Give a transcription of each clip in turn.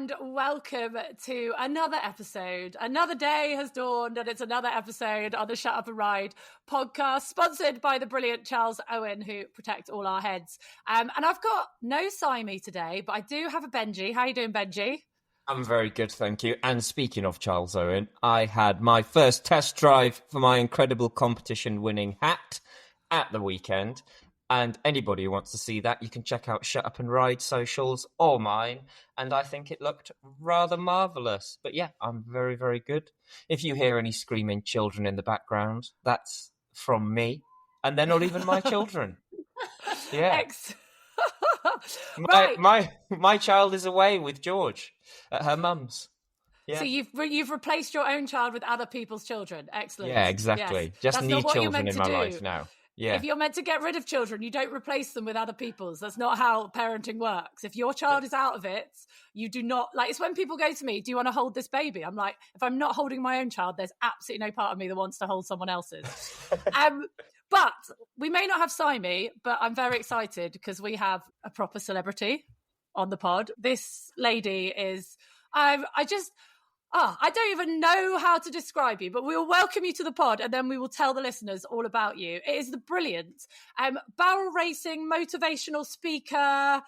and welcome to another episode. Another day has dawned and it's another episode on the Shut Up and Ride podcast, sponsored by the brilliant Charles Owen, who protect all our heads. And I've got no Simey today, but I do have a Benji. How you doing, Benji? I'm very good, thank you. And speaking of Charles Owen, I had my first test drive for my incredible competition-winning hat at the weekend. And anybody who wants to see that, you can check out Shut Up and Ride socials or mine. And I think it looked rather marvellous. But yeah, I'm very, very good. If you hear any screaming children in the background, that's from me. And they're not even my children. Yeah. Right. My child is away with George at her mum's. Yeah. So you've replaced your own child with other people's children. Excellent. Yeah, exactly. Yes. Just That's need not what children in my do. life now. Yeah. If you're meant to get rid of children, you don't replace them with other people's. That's not how parenting works. If your child is out of it, you do not, like, it's when people go to me, do you want to hold this baby? I'm like, if I'm not holding my own child, there's absolutely no part of me that wants to hold someone else's. But we may not have Simey, but I'm very excited because we have a proper celebrity on the pod. This lady is, I don't even know how to describe you, but we will welcome you to the pod and then we will tell the listeners all about you. It is the brilliant barrel racing, motivational speaker,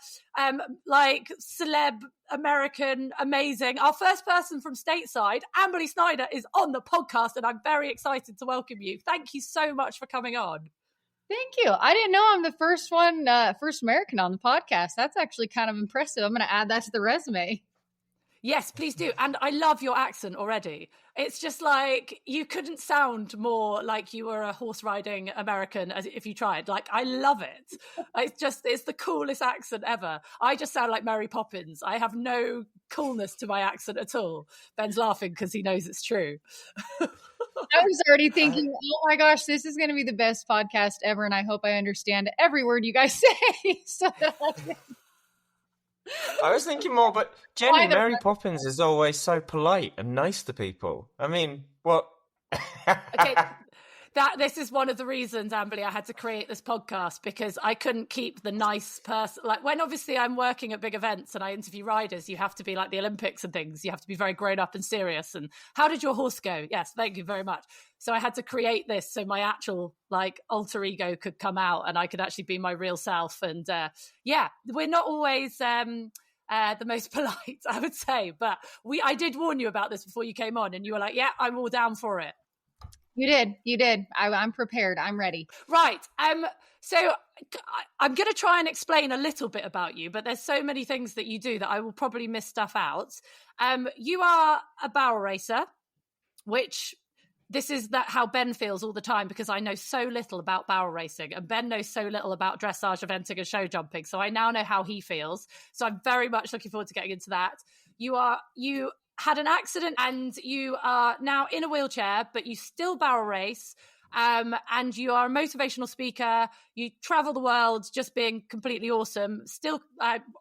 like celeb, American, amazing. Our first person from stateside, Amberley Snyder, is on the podcast and I'm very excited to welcome you. Thank you so much for coming on. Thank you. I didn't know I'm the first American on the podcast. That's actually kind of impressive. I'm going to add that to the resume. Yes, please do. And I love your accent already. It's just like, you couldn't sound more like you were a horse riding American as if you tried. Like, I love it. It's the coolest accent ever. I just sound like Mary Poppins. I have no coolness to my accent at all. Ben's laughing because he knows it's true. I was already thinking, oh my gosh, this is going to be the best podcast ever. And I hope I understand every word you guys say. I was thinking more, but Jenny, Mary Poppins is always so polite and nice to people. I mean, what? Okay, this is one of the reasons, Amberley, I had to create this podcast because I couldn't keep the nice person. Like, when obviously I'm working at big events and I interview riders, you have to be like the Olympics and things. You have to be very grown up and serious. And how did your horse go? Yes, thank you very much. So I had to create this so my actual like alter ego could come out and I could actually be my real self. And yeah, we're not always the most polite, I would say. But I did warn you about this before you came on and you were like, yeah, I'm all down for it. You did. I'm prepared. I'm ready. Right. So I'm going to try and explain a little bit about you, but there's so many things that you do that I will probably miss stuff out. You are a barrel racer, which this is how Ben feels all the time because I know so little about barrel racing and Ben knows so little about dressage, eventing and show jumping. So I now know how he feels. So I'm very much looking forward to getting into that. You had an accident and you are now in a wheelchair, but you still barrel race. And you are a motivational speaker. You travel the world just being completely awesome, still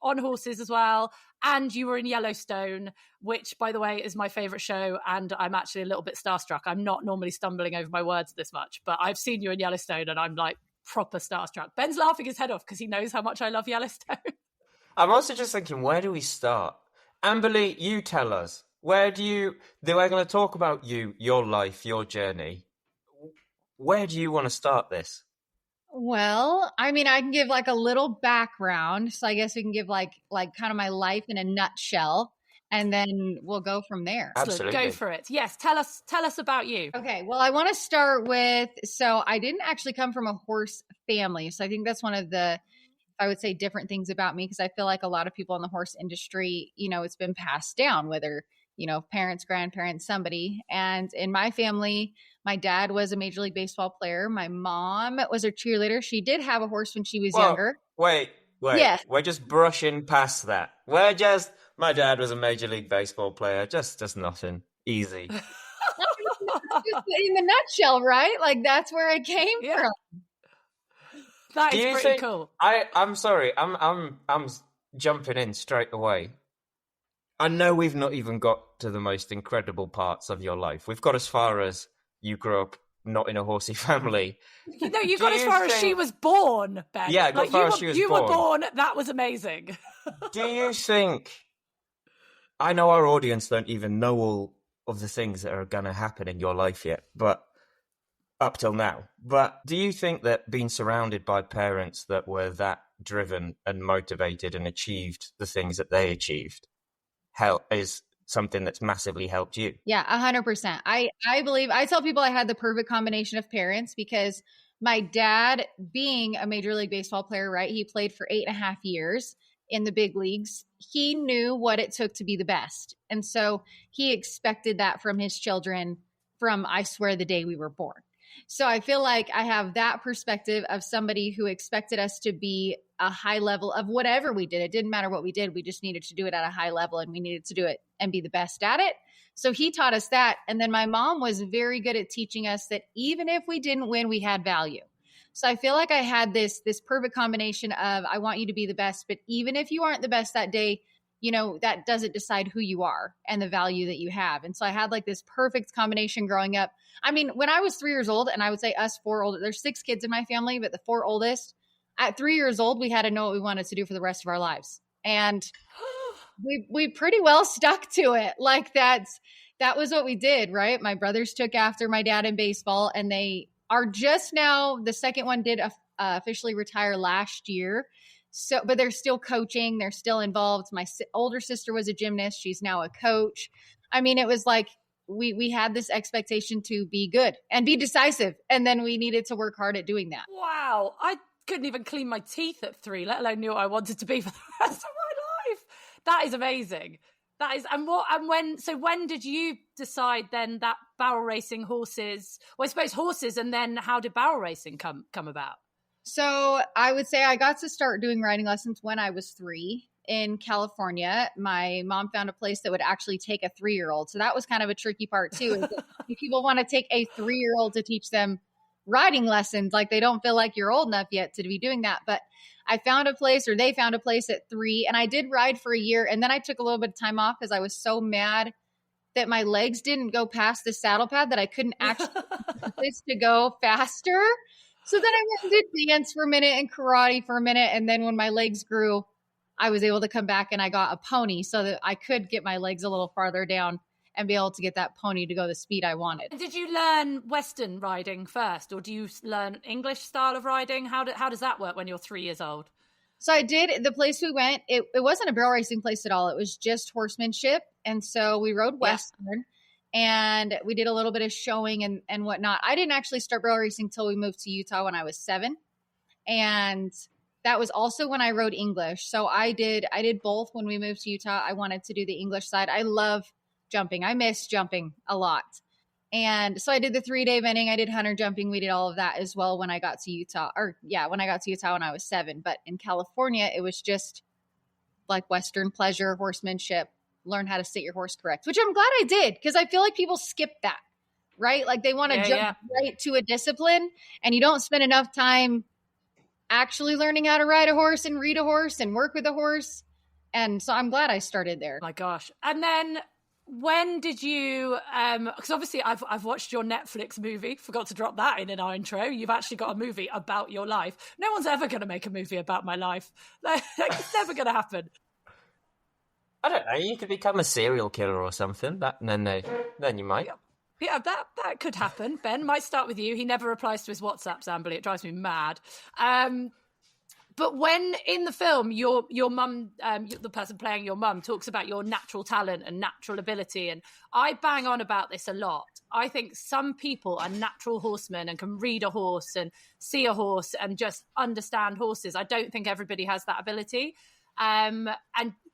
on horses as well. And you were in Yellowstone, which, by the way, is my favorite show. And I'm actually a little bit starstruck. I'm not normally stumbling over my words this much, but I've seen you in Yellowstone and I'm like proper starstruck. Ben's laughing his head off because he knows how much I love Yellowstone. I'm also just thinking, where do we start? Amberley, you tell us. We're going to talk about you, your life, your journey. Where do you want to start this? Well, I mean, I can give like a little background. So I guess we can give like kind of my life in a nutshell, and then we'll go from there. Absolutely. Go for it. Yes. Tell us about you. Okay. Well, I want to start with, so I didn't actually come from a horse family. So I think that's one of the, I would say, different things about me, because I feel like a lot of people in the horse industry, it's been passed down, whether, parents, grandparents, somebody. And in my family, my dad was a Major League Baseball player. My mom was a cheerleader. She did have a horse when she was younger. Wait. Yes. We're just brushing past that. My dad was a Major League Baseball player. Just nothing. Easy. Just in the nutshell, right? Like, that's where I came from. That is pretty cool. I'm sorry. I'm jumping in straight away. I know we've not even got to the most incredible parts of your life. We've got as far as you grew up not in a horsey family. No, you got as far as she was born, Ben. Yeah, I got as far as she was born. You were born. That was amazing. Do you think I know our audience don't even know all of the things that are going to happen in your life yet, but up till now. But do you think that being surrounded by parents that were that driven and motivated and achieved the things that they achieved is something that's massively helped you? Yeah, 100%. I believe, I tell people I had the perfect combination of parents because my dad, being a Major League Baseball player, right? He played for 8.5 years in the big leagues. He knew what it took to be the best. And so he expected that from his children from, I swear, the day we were born. So I feel like I have that perspective of somebody who expected us to be a high level of whatever we did. It didn't matter what we did. We just needed to do it at a high level, and we needed to do it and be the best at it. So he taught us that. And then my mom was very good at teaching us that even if we didn't win, we had value. So I feel like I had this perfect combination of, I want you to be the best, but even if you aren't the best that day, you know, that doesn't decide who you are and the value that you have. And so I had like this perfect combination growing up. I mean, when I was 3 years old, and I would say us 4 older, there's 6 kids in my family, but the 4 oldest, at 3 years old, we had to know what we wanted to do for the rest of our lives. And we pretty well stuck to it. Like that was what we did, right? My brothers took after my dad in baseball, and they are just now, the second one did officially retire last year. So, but they're still coaching. They're still involved. My older sister was a gymnast. She's now a coach. I mean, it was like we had this expectation to be good and be decisive. And then we needed to work hard at doing that. Wow. I couldn't even clean my teeth at 3, let alone knew what I wanted to be for the rest of my life. That is amazing. That is, when did you decide then that barrel racing, horses, well, I suppose horses, and then how did barrel racing come about? So I would say I got to start doing riding lessons when I was 3 in California. My mom found a place that would actually take a 3-year-old. So that was kind of a tricky part too. If people want to take a 3-year-old to teach them riding lessons, like they don't feel like you're old enough yet to be doing that. But I found a place, or they found a place at 3, and I did ride for a year. And then I took a little bit of time off because I was so mad that my legs didn't go past the saddle pad that I couldn't actually this to go faster. So then I went and did dance for a minute and karate for a minute. And then when my legs grew, I was able to come back and I got a pony so that I could get my legs a little farther down and be able to get that pony to go the speed I wanted. Did you learn Western riding first, or do you learn English style of riding? How does that work when you're 3 years old? So I did. The place we went, it wasn't a barrel racing place at all. It was just horsemanship. And so we rode Western. And we did a little bit of showing and whatnot. I didn't actually start barrel racing until we moved to Utah when I was 7. And that was also when I rode English. So I did both when we moved to Utah. I wanted to do the English side. I love jumping. I miss jumping a lot. And so I did the 3-day eventing. I did hunter jumping. We did all of that as well when I got to Utah. When I got to Utah when I was 7. But in California, it was just like Western pleasure, horsemanship. Learn how to sit your horse correct, which I'm glad I did, because I feel like people skip that, right? Like they want to jump right to a discipline, and you don't spend enough time actually learning how to ride a horse and read a horse and work with a horse. And so I'm glad I started there. My gosh. And then when did you, because obviously I've watched your Netflix movie, forgot to drop that in our intro. You've actually got a movie about your life. No one's ever going to make a movie about my life. It's never going to happen. I don't know. You could become a serial killer or something. Then you might. Yeah, that could happen. Ben, might start with you. He never replies to his WhatsApps, Amberley. It drives me mad. But when in the film, your mum, the person playing your mum, talks about your natural talent and natural ability, and I bang on about this a lot. I think some people are natural horsemen and can read a horse and see a horse and just understand horses. I don't think everybody has that ability. And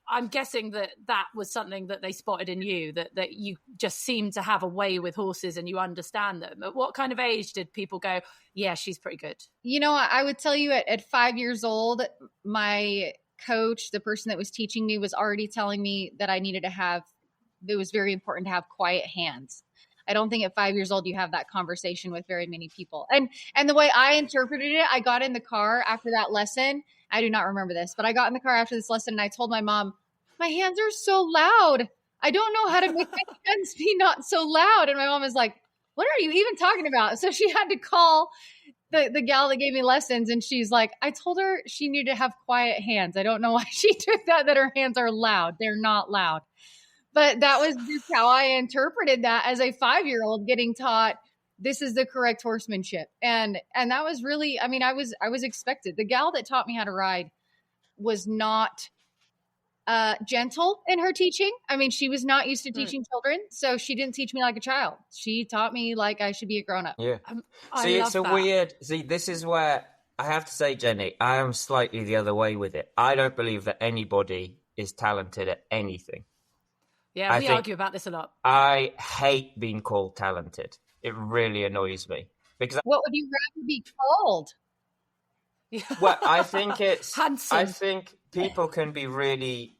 I'm guessing that was something that they spotted in you, that you just seem to have a way with horses and you understand them. At what kind of age did people go, yeah, she's pretty good? You know, I would tell you at 5 years old, my coach, the person that was teaching me, was already telling me that it was very important to have quiet hands. I don't think at 5 years old you have that conversation with very many people. And the way I interpreted it, I got in the car after that lesson. I do not remember this, but I got in the car after this lesson and I told my mom, my hands are so loud. I don't know how to make my hands be not so loud. And my mom was like, what are you even talking about? So she had to call the gal that gave me lessons. And she's like, I told her she needed to have quiet hands. I don't know why she took that her hands are loud. They're not loud. But that was just how I interpreted that as a 5-year-old getting taught this is the correct horsemanship. And that was really, I mean, I was expected. The gal that taught me how to ride was not gentle in her teaching. I mean, she was not used to teaching children, so she didn't teach me like a child. She taught me like I should be a grown-up. Yeah. See, it's a weird... See, this is where I have to say, Jenny, I am slightly the other way with it. I don't believe that anybody is talented at anything. Yeah, we argue about this a lot. I hate being called talented. It really annoys me. Because what would you rather be called? Well, I think it's... Handsome. I think people can be really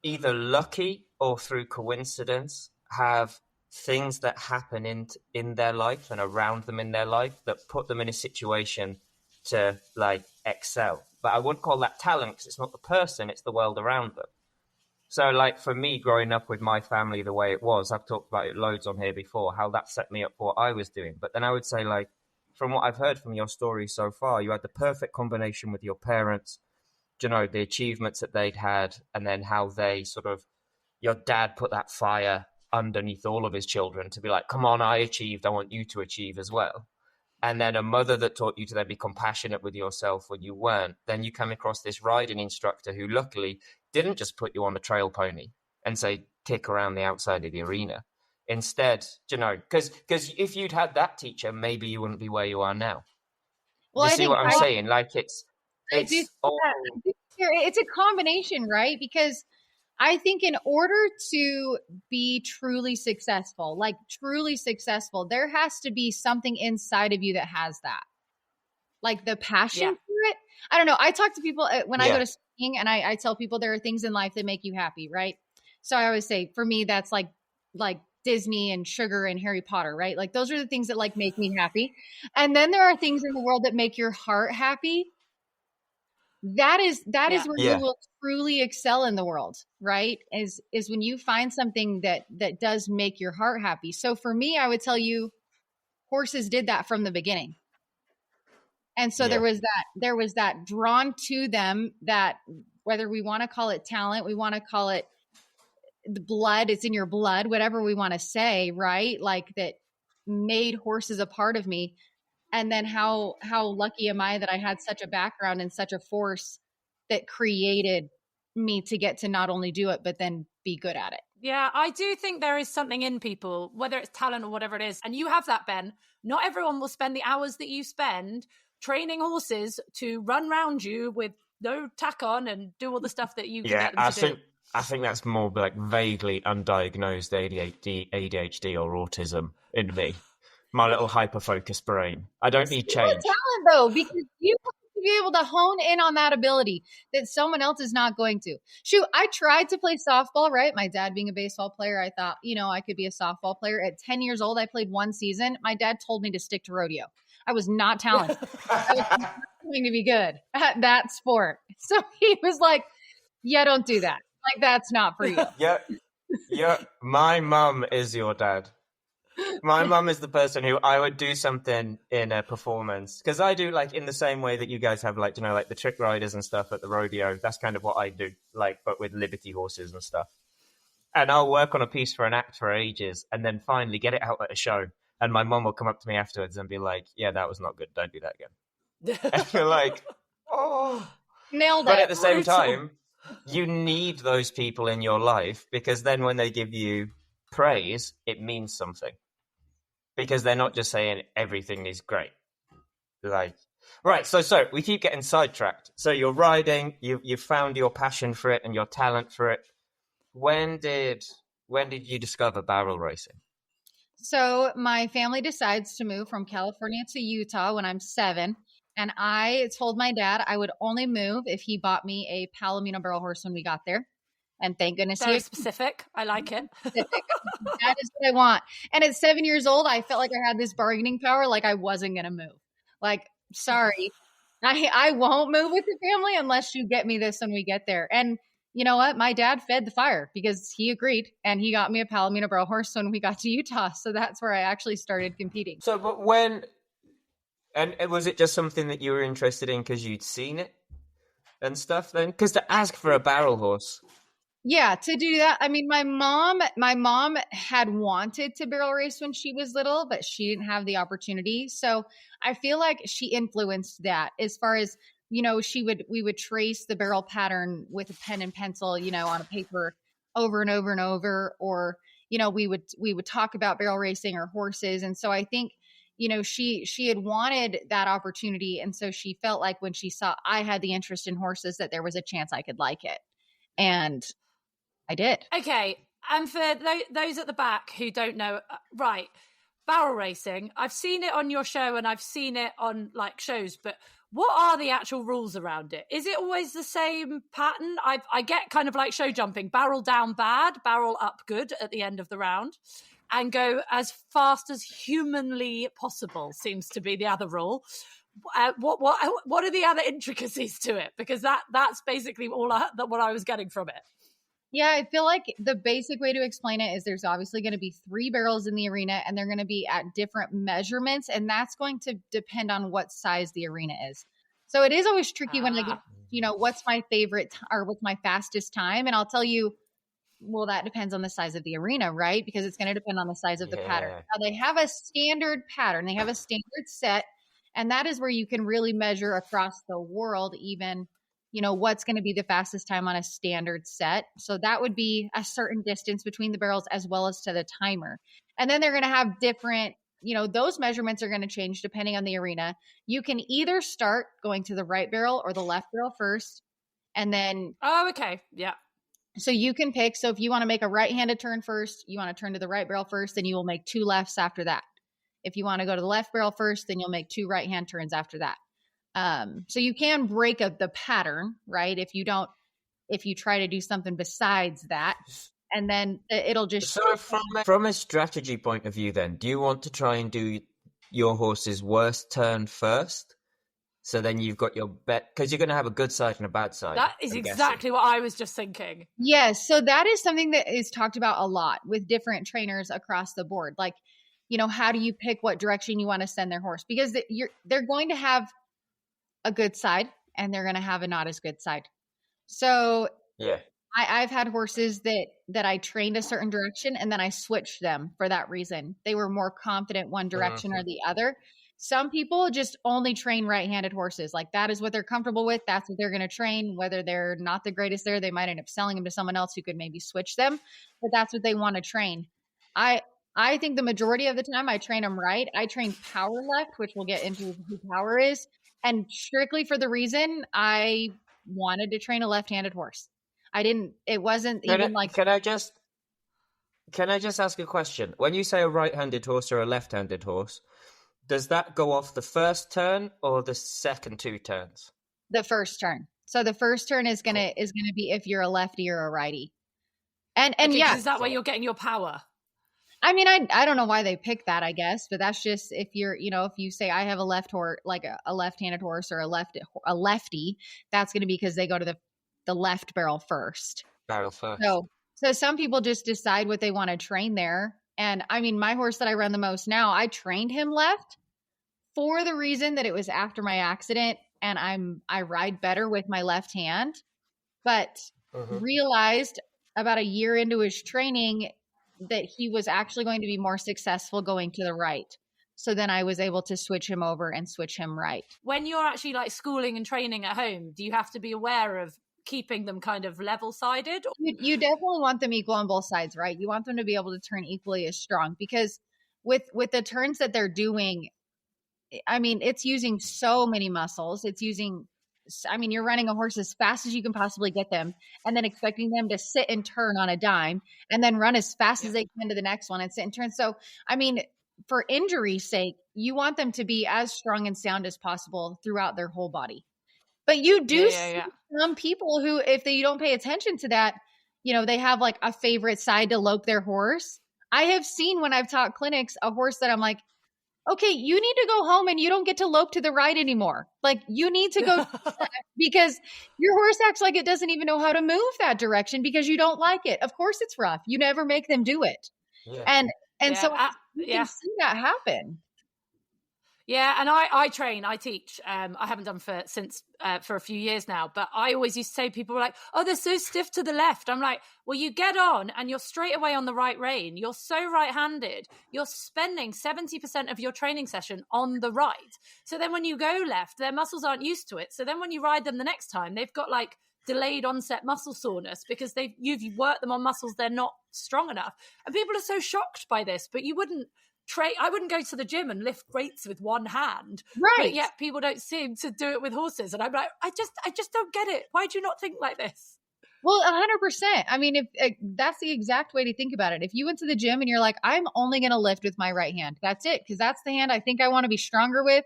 either lucky or through coincidence have things that happen in their life and around them in their life that put them in a situation to, like, excel. But I wouldn't call that talent because it's not the person, it's the world around them. So, like, for me, growing up with my family the way it was, I've talked about it loads on here before, how that set me up for what I was doing. But then I would say, like, from what I've heard from your story so far, you had the perfect combination with your parents, you know, the achievements that they'd had, and then how they sort of, your dad put that fire underneath all of his children to be like, come on, I achieved, I want you to achieve as well. And then a mother that taught you to then be compassionate with yourself when you weren't. Then you come across this riding instructor who luckily didn't just put you on a trail pony and say, kick around the outside of the arena. Instead, you know, because if you'd had that teacher, maybe you wouldn't be where you are now. Well, you see what I'm saying? Like, it's a combination, right? Because I think in order to be truly successful, there has to be something inside of you that has that. Like the passion for it. I don't know. I talk to people when I go to skiing, and I tell people there are things in life that make you happy, right? So I always say, for me, that's like Disney and sugar and Harry Potter, right? Like those are the things that like make me happy. And then there are things in the world that make your heart happy. That is where you will truly excel in the world, right? Is when you find something that does make your heart happy. So for me, I would tell you, horses did that from the beginning. And so there was that drawn to them, that whether we want to call it talent, we want to call it the blood, it's in your blood, whatever we want to say, right? Like that made horses a part of me. And then how lucky am I that I had such a background and such a force that created me to get to not only do it, but then be good at it. Yeah, I do think there is something in people, whether it's talent or whatever it is. And you have that, Ben. Not everyone will spend the hours that you spend training horses to run around you with no tack on and do all the stuff that you can get them to do. I think that's more like vaguely undiagnosed ADHD or autism in me. My little hyper-focused brain. I don't need change. It's talent, though, because you have to be able to hone in on that ability that someone else is not going to. Shoot, I tried to play softball, right? My dad being a baseball player, I thought, I could be a softball player. At 10 years old, I played one season. My dad told me to stick to rodeo. I was not talented. I was not going to be good at that sport. So he was like, yeah, don't do that. Like, that's not for you. Yeah. My mum is your dad. My mum is the person who I would do something in a performance, because I do like in the same way that you guys have like the trick riders and stuff at the rodeo. That's kind of what I do, like, but with Liberty horses and stuff. And I'll work on a piece for an act for ages and then finally get it out at a show. And my mum will come up to me afterwards and be like, yeah, that was not good. Don't do that again. And you're like, oh. Nailed it. But at the same time, you need those people in your life, because then when they give you praise, it means something. Because they're not just saying everything is great. Like, right, so we keep getting sidetracked. So you're riding, you've found your passion for it and your talent for it. When did you discover barrel racing? So my family decides to move from California to Utah when I'm 7. And I told my dad I would only move if he bought me a Palomino barrel horse when we got there. And thank goodness Very specific. I like it. That is what I want. And at 7 years old, I felt like I had this bargaining power, like I wasn't going to move. Like, sorry, I won't move with the family unless you get me this when we get there. And you know what? My dad fed the fire because he agreed, and he got me a Palomino barrel horse when we got to Utah. So that's where I actually started competing. So, but and was it just something that you were interested in because you'd seen it and stuff then? Because to ask for a barrel horse Yeah, to do that. I mean, my mom had wanted to barrel race when she was little, but she didn't have the opportunity. So I feel like she influenced that as far as, we would trace the barrel pattern with a pen and pencil, on a paper over and over and over, or, we would talk about barrel racing or horses. And so I think, she had wanted that opportunity. And so she felt like when she saw I had the interest in horses, that there was a chance I could like it. And I did. Okay, and for those at the back who don't know, right, barrel racing, I've seen it on your show and I've seen it on like shows, but what are the actual rules around it? Is it always the same pattern? I get kind of like show jumping, barrel down bad, barrel up good at the end of the round, and go as fast as humanly possible seems to be the other rule. What are the other intricacies to it? Because that's basically what I was getting from it. Yeah, I feel like the basic way to explain it is there's obviously going to be 3 barrels in the arena, and they're going to be at different measurements, and that's going to depend on what size the arena is. So it is always tricky when I get, what's my favorite or what's my fastest time, and I'll tell you, well, that depends on the size of the arena, right? Because it's going to depend on the size of the pattern. Now, they have a standard pattern, they have a standard set, and that is where you can really measure across the world, even what's going to be the fastest time on a standard set. So that would be a certain distance between the barrels as well as to the timer. And then they're going to have different, those measurements are going to change depending on the arena. You can either start going to the right barrel or the left barrel first. And then. Oh, okay. Yeah. So you can pick. So if you want to make a right-handed turn first, you want to turn to the right barrel first, then you will make 2 lefts after that. If you want to go to the left barrel first, then you'll make 2 right-hand turns after that. So you can break up the pattern, right? If you try to do something besides that, and then it'll just. So from a strategy point of view, then, do you want to try and do your horse's worst turn first? So then you've got your bet, because you're going to have a good side and a bad side. That is exactly what I was just thinking. Yes. So that is something that is talked about a lot with different trainers across the board. Like, how do you pick what direction you want to send their horse? Because they're going to have a good side and they're going to have a not as good side. So yeah, I've had horses that I trained a certain direction and then I switched them for that reason. They were more confident one direction or the other. Some people just only train right-handed horses. Like that is what they're comfortable with. That's what they're going to train. Whether they're not the greatest there, they might end up selling them to someone else who could maybe switch them, but that's what they want to train. I think the majority of the time I train them right. I train power left, which we'll get into who power is. And strictly for the reason I wanted to train a left-handed horse. It wasn't like. Can I just ask a question? When you say a right-handed horse or a left-handed horse, does that go off the first turn or the second 2 turns? The first turn. So the first turn is gonna be if you're a lefty or a righty. And okay, yeah. Is that where you're getting your power? I mean, I don't know why they picked that, I guess, but that's just if you're, if you say I have a left horse, like a left-handed horse or a lefty, that's going to be because they go to the left barrel first. Barrel first. So some people just decide what they want to train there. And I mean, my horse that I run the most now, I trained him left for the reason that it was after my accident and I ride better with my left hand, but realized about a year into his training that he was actually going to be more successful going to the right. So then I was able to switch him over and switch him right. When you're actually like schooling and training at home, do you have to be aware of keeping them kind of level-sided? You definitely want them equal on both sides, right? You want them to be able to turn equally as strong because with the turns that they're doing, I mean, it's using so many muscles. You're running a horse as fast as you can possibly get them and then expecting them to sit and turn on a dime and then run as fast as they can to the next one and sit and turn. So, I mean, for injury's sake, you want them to be as strong and sound as possible throughout their whole body. But you do see some people who, if you don't pay attention to that, they have like a favorite side to lope their horse. I have seen when I've taught clinics, a horse that I'm like, okay, you need to go home and you don't get to lope to the right anymore. Like you need to go because your horse acts like it doesn't even know how to move that direction because you don't like it. Of course it's rough. You never make them do it. Yeah. And so you can see that happen. Yeah, and I train, I teach. I haven't done for a few years now, but I always used to say, people were like, "Oh, they're so stiff to the left." I'm like, well, you get on and you're straight away on the right rein. You're so right-handed. You're spending 70% of your training session on the right. So then when you go left, their muscles aren't used to it. So then when you ride them the next time, they've got like delayed onset muscle soreness because you've worked them on muscles they're not strong enough. And people are so shocked by this, but you wouldn't I wouldn't go to the gym and lift weights with one hand, Right? but yet people don't seem to do it with horses, and I'm like, I just don't get it. Why do you not think like this? Well, 100%. I mean, if that's the exact way to think about it. If you went to the gym and you're like, I'm only going to lift with my right hand, that's it, because that's the hand I think I want to be stronger with.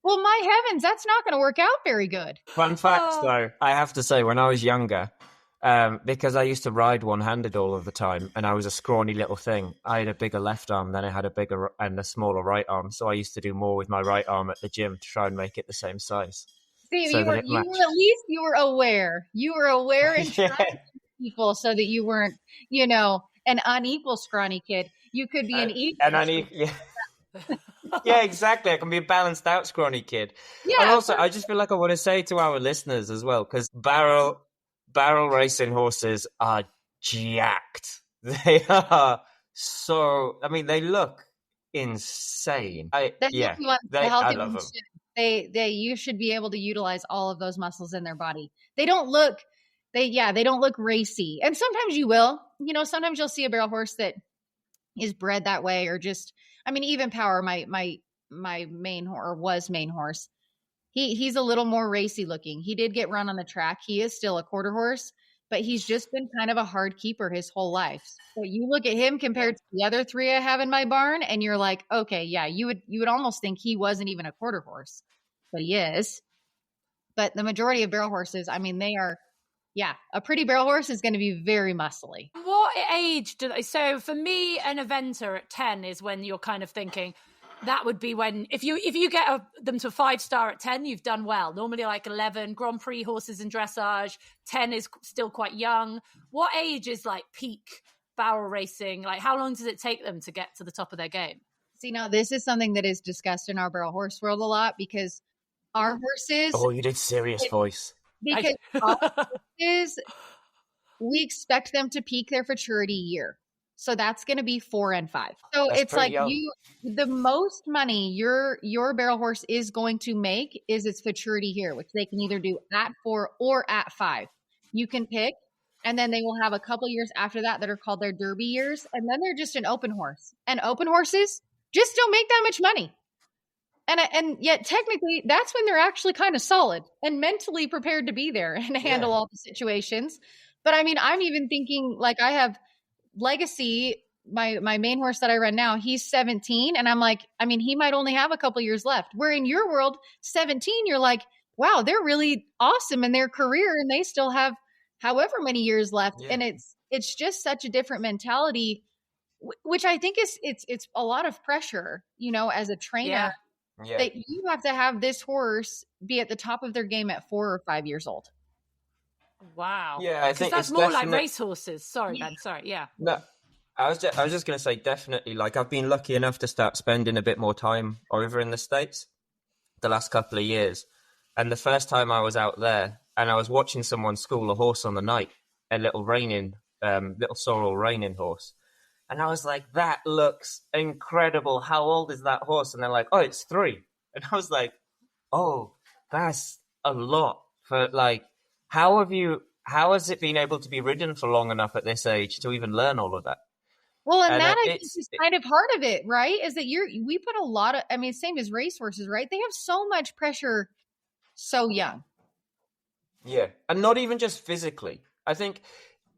Well, my heavens, that's not going to work out very good. Fun fact, though, I have to say, when I was younger, because I used to ride one-handed all of the time, and I was a scrawny little thing, I had a bigger left arm than I had a bigger and a smaller right arm. So I used to do more with my right arm at the gym to try and make it the same size. See, so you were at least you were aware. You were aware and trying to teach people so that you weren't, an unequal scrawny kid. You could be an equal. Yeah, exactly. I can be a balanced out scrawny kid. Yeah. And also, I just feel like I want to say to our listeners as well, because barrel racing horses are jacked. They are so. I mean, they look insane. I love them. You should be able to utilize all of those muscles in their body. They don't look racy. And sometimes you will, sometimes you'll see a barrel horse that is bred that way, or just, I mean, even Power, my main horse. He's a little more racy looking. He did get run on the track. He is still a quarter horse, but he's just been kind of a hard keeper his whole life. So you look at him compared to the other three I have in my barn, and you're like, okay, yeah, you would almost think he wasn't even a quarter horse, but he is. But the majority of barrel horses, I mean, they are, a pretty barrel horse is going to be very muscly. What age do they? So for me, an eventer at 10 is when you're kind of thinking, that would be when, if you get them to 5-star at 10, you've done well. Normally like 11 Grand Prix horses in dressage, 10 is still quite young. What age is like peak barrel racing? Like, how long does it take them to get to the top of their game? See, now this is something that is discussed in our barrel horse world a lot, because our horses... Oh, you did serious voice. Because our horses, we expect them to peak their maturity year. So that's going to be 4 and 5. So That's it's like young. the most money your barrel horse is going to make is its maturity here, which they can either do at 4 or at 5. You can pick, and then they will have a couple years after that are called their derby years, and then they're just an open horse. And open horses just don't make that much money. And yet technically that's when they're actually kind of solid and mentally prepared to be there and handle all the situations. But I mean, I'm even thinking, like, I have Legacy, my main horse that I run now, he's 17. And I'm like, I mean, he might only have a couple years left. Where in your world, 17, you're like, wow, they're really awesome in their career and they still have however many years left. Yeah. And it's just such a different mentality, which I think it's a lot of pressure, as a trainer, that you have to have this horse be at the top of their game at 4 or 5 years old. Wow. Yeah, I think that's more like race horses. Sorry, Ben. Sorry. Yeah. No, I was just going to say, definitely. Like, I've been lucky enough to start spending a bit more time over in the States the last couple of years. And the first time I was out there, and I was watching someone school a horse on the night, a little sorrel reining horse. And I was like, that looks incredible. How old is that horse? And they're like, oh, it's 3. And I was like, oh, that's a lot for, like, how has it been able to be ridden for long enough at this age to even learn all of that? Well, and that I think is kind of part of it, right? Is that we put a lot of, I mean, same as racehorses, right? They have so much pressure so young. Yeah. And not even just physically. I think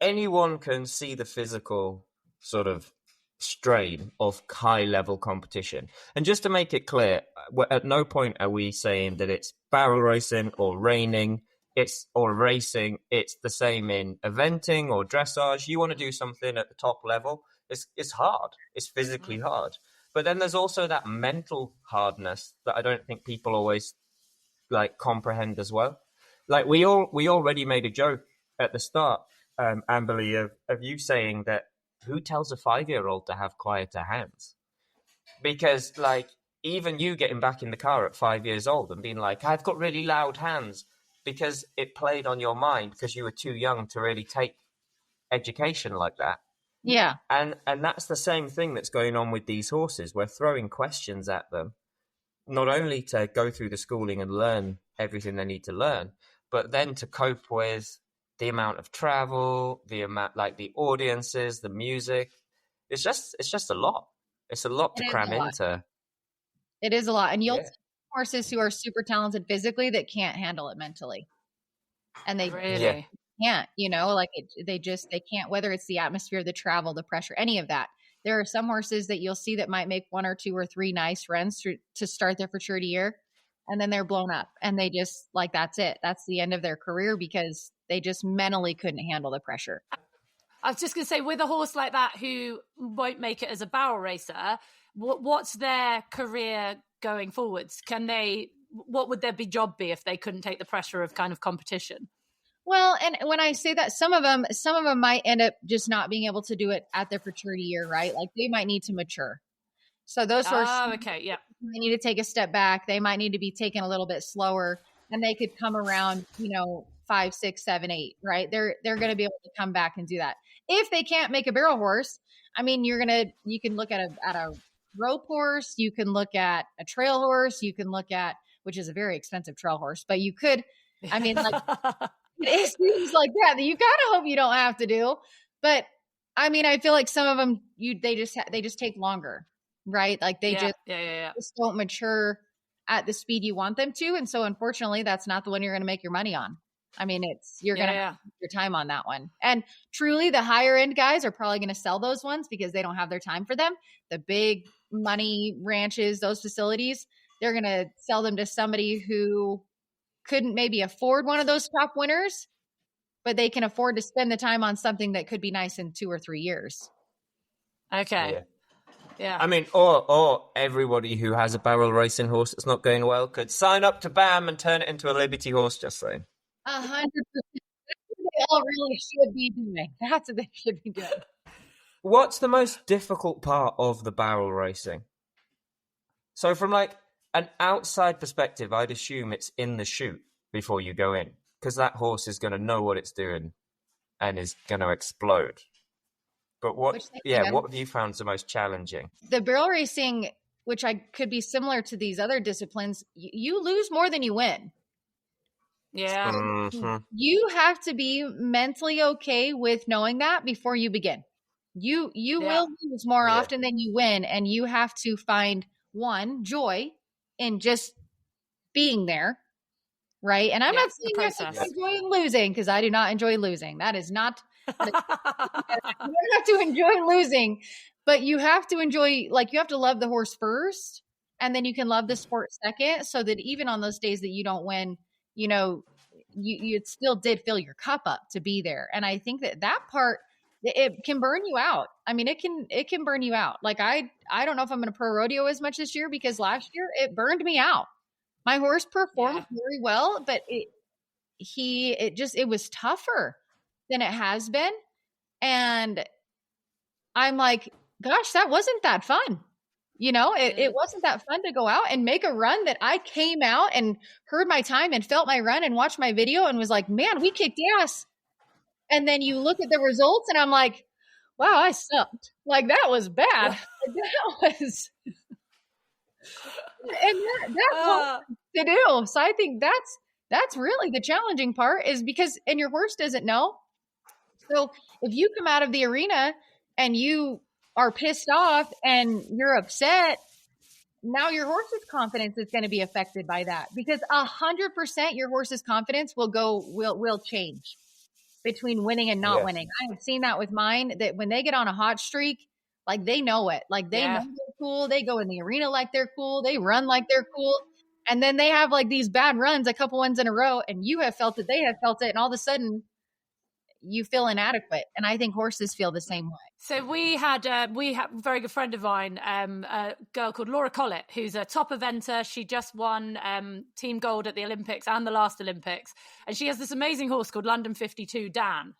anyone can see the physical sort of strain of high level competition. And just to make it clear, at no point are we saying that it's barrel racing or reining or racing. It's the same in eventing or dressage. You want to do something at the top level, it's hard. It's physically hard. But then there's also that mental hardness that I don't think people always like comprehend as well. Like we already made a joke at the start, Amberley, of you saying that who tells a 5-year-old to have quieter hands? Because like even you getting back in the car at 5 years old and being like, I've got really loud hands, because it played on your mind because you were too young to really take education like that. Yeah. And that's the same thing that's going on with these horses. We're throwing questions at them, not only to go through the schooling and learn everything they need to learn, but then to cope with the amount of travel, the amount, like the audiences, the music. It's just a lot. It's a lot to cram into. It is a lot. And you'll see horses who are super talented physically that can't handle it mentally. And they really can't, you know, like they can't, whether it's the atmosphere, the travel, the pressure, any of that. There are some horses that you'll see that might make 1 or 2 or 3 nice runs to start their maturity year. And then they're blown up and they just like, that's it. That's the end of their career because they just mentally couldn't handle the pressure. I was just going to say, with a horse like that who won't make it as a barrel racer, what's their career going forwards? What would their job be if they couldn't take the pressure of kind of competition? Well, and when I say that, some of them might end up just not being able to do it at their maturity year, right? Like they might need to mature. So those horses okay, they need to take a step back. They might need to be taken a little bit slower, and they could come around, 5, 6, 7, 8, right? They're going to be able to come back and do that. If they can't make a barrel horse, I mean, you can look at a rope horse, you can look at a trail horse, you can look at, which is a very expensive trail horse, but you could, I mean, like it's things like that you kind of hope you don't have to do. But I mean, I feel like some of them, they just take longer, right? Like they just don't mature at the speed you want them to. And so unfortunately, that's not the one you're going to make your money on. I mean, you're going to have your time on that one. And truly the higher end guys are probably going to sell those ones because they don't have their time for them. The big money ranches, those facilities, they're going to sell them to somebody who couldn't maybe afford one of those top winners, but they can afford to spend the time on something that could be nice in 2 or 3 years. Okay. Yeah. I mean, or everybody who has a barrel racing horse that's not going well could sign up to BAM and turn it into a Liberty horse, just saying. 100%. That's what they all really should be doing. That's what they should be doing. What's the most difficult part of the barrel racing? So from like an outside perspective, I'd assume it's in the chute before you go in, because that horse is going to know what it's doing and is going to explode. But what have you found the most challenging? The barrel racing, which could be similar to these other disciplines, you lose more than you win. Yeah. Mm-hmm. You have to be mentally okay with knowing that before you begin. You will lose more often than you win, and you have to find joy in just being there, right? And I'm not saying you have to enjoy losing, because I do not enjoy losing. That is not. You don't have to enjoy losing, but you have to enjoy, like you have to love the horse first, and then you can love the sport second, so that even on those days that you don't win, you still did fill your cup up to be there. And I think that part, it can burn you out. I mean, it can burn you out. Like I don't know if I'm going to pro rodeo as much this year, because last year it burned me out. My horse performed very well, but it was tougher than it has been. And I'm like, gosh, that wasn't that fun. It wasn't that fun to go out and make a run that I came out and heard my time and felt my run and watched my video and was like, man, we kicked ass. And then you look at the results and I'm like, wow, I sucked. Like that was bad. That's hard to do. So I think that's really the challenging part, is because, and your horse doesn't know. So if you come out of the arena and you are pissed off and you're upset, now your horse's confidence is going to be affected by that, because 100% your horse's confidence will change between winning and not winning. I have seen that with mine, that when they get on a hot streak, like they know it, like they know they're cool. They go in the arena like they're cool. They run like they're cool. And then they have like these bad runs, a couple ones in a row, and you have felt it, they have felt it. And all of a sudden, you feel inadequate. And I think horses feel the same way. So we had a very good friend of mine, a girl called Laura Collett, who's a top eventer. She just won team gold at the Olympics and the last Olympics. And she has this amazing horse called London 52 Dan.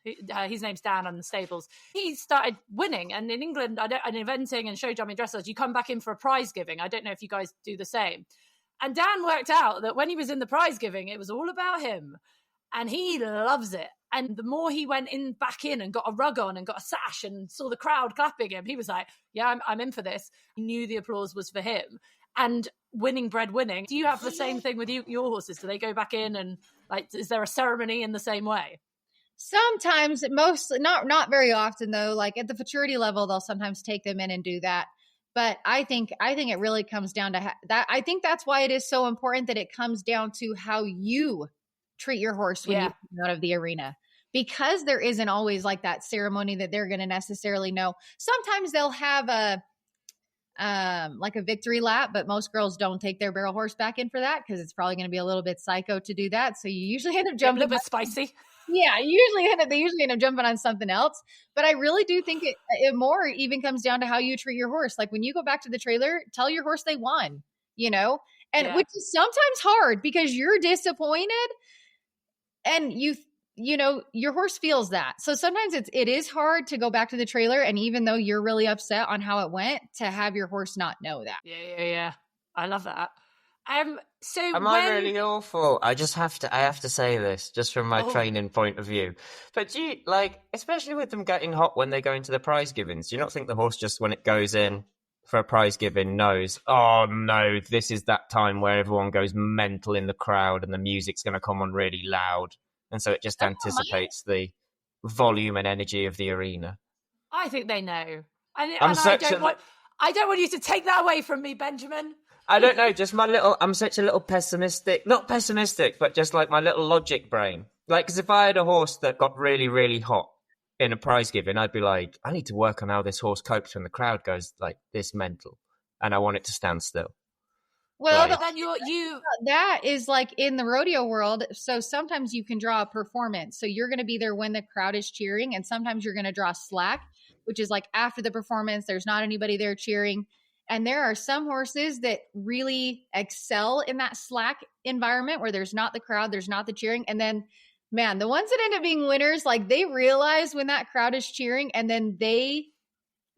His name's Dan on the stables. He started winning. And in England, and eventing and show jumping dressage, you come back in for a prize giving. I don't know if you guys do the same. And Dan worked out that when he was in the prize giving, it was all about him. And he loves it. And the more he went back in and got a rug on and got a sash and saw the crowd clapping him, he was like, yeah, I'm in for this. He knew the applause was for him. And winning bred winning. Do you have the same thing with your horses? Do they go back in and like, is there a ceremony in the same way? Sometimes, mostly, not very often though. Like at the maturity level, they'll sometimes take them in and do that. But I think it really comes down to that. I think that's why it is so important that it comes down to how you treat your horse when you come out of the arena, because there isn't always like that ceremony that they're going to necessarily know. Sometimes they'll have like a victory lap, but most girls don't take their barrel horse back in for that because it's probably going to be a little bit psycho to do that. So you usually end up jumping a little bit spicy. Yeah, they usually end up jumping on something else. But I really do think it more even comes down to how you treat your horse. Like when you go back to the trailer, tell your horse they won, and which is sometimes hard because you're disappointed. And your horse feels that. So sometimes it is hard to go back to the trailer. And even though you're really upset on how it went, to have your horse not know that. Yeah. I love that. So am I really awful? I have to say this just from my training point of view. But do you, like, especially with them getting hot when they go into the prize givings, do you not think the horse just when it goes in for a prize giving knows, oh no, this is that time where everyone goes mental in the crowd and the music's going to come on really loud, and so it just anticipates the volume and energy of the arena? I think they know. I don't want you to take that away from me, Benjamin. I don't know, just I'm such a little pessimistic, not pessimistic, but just like my little logic brain. Like, because if I had a horse that got really, really hot in a prize giving, I'd be like, I need to work on how this horse copes when the crowd goes like this mental, and I want it to stand still. Well, but then that is like in the rodeo world. So sometimes you can draw a performance. So you're going to be there when the crowd is cheering, and sometimes you're going to draw slack, which is like after the performance, there's not anybody there cheering. And there are some horses that really excel in that slack environment where there's not the crowd, there's not the cheering. And then, man, the ones that end up being winners, like they realize when that crowd is cheering and then they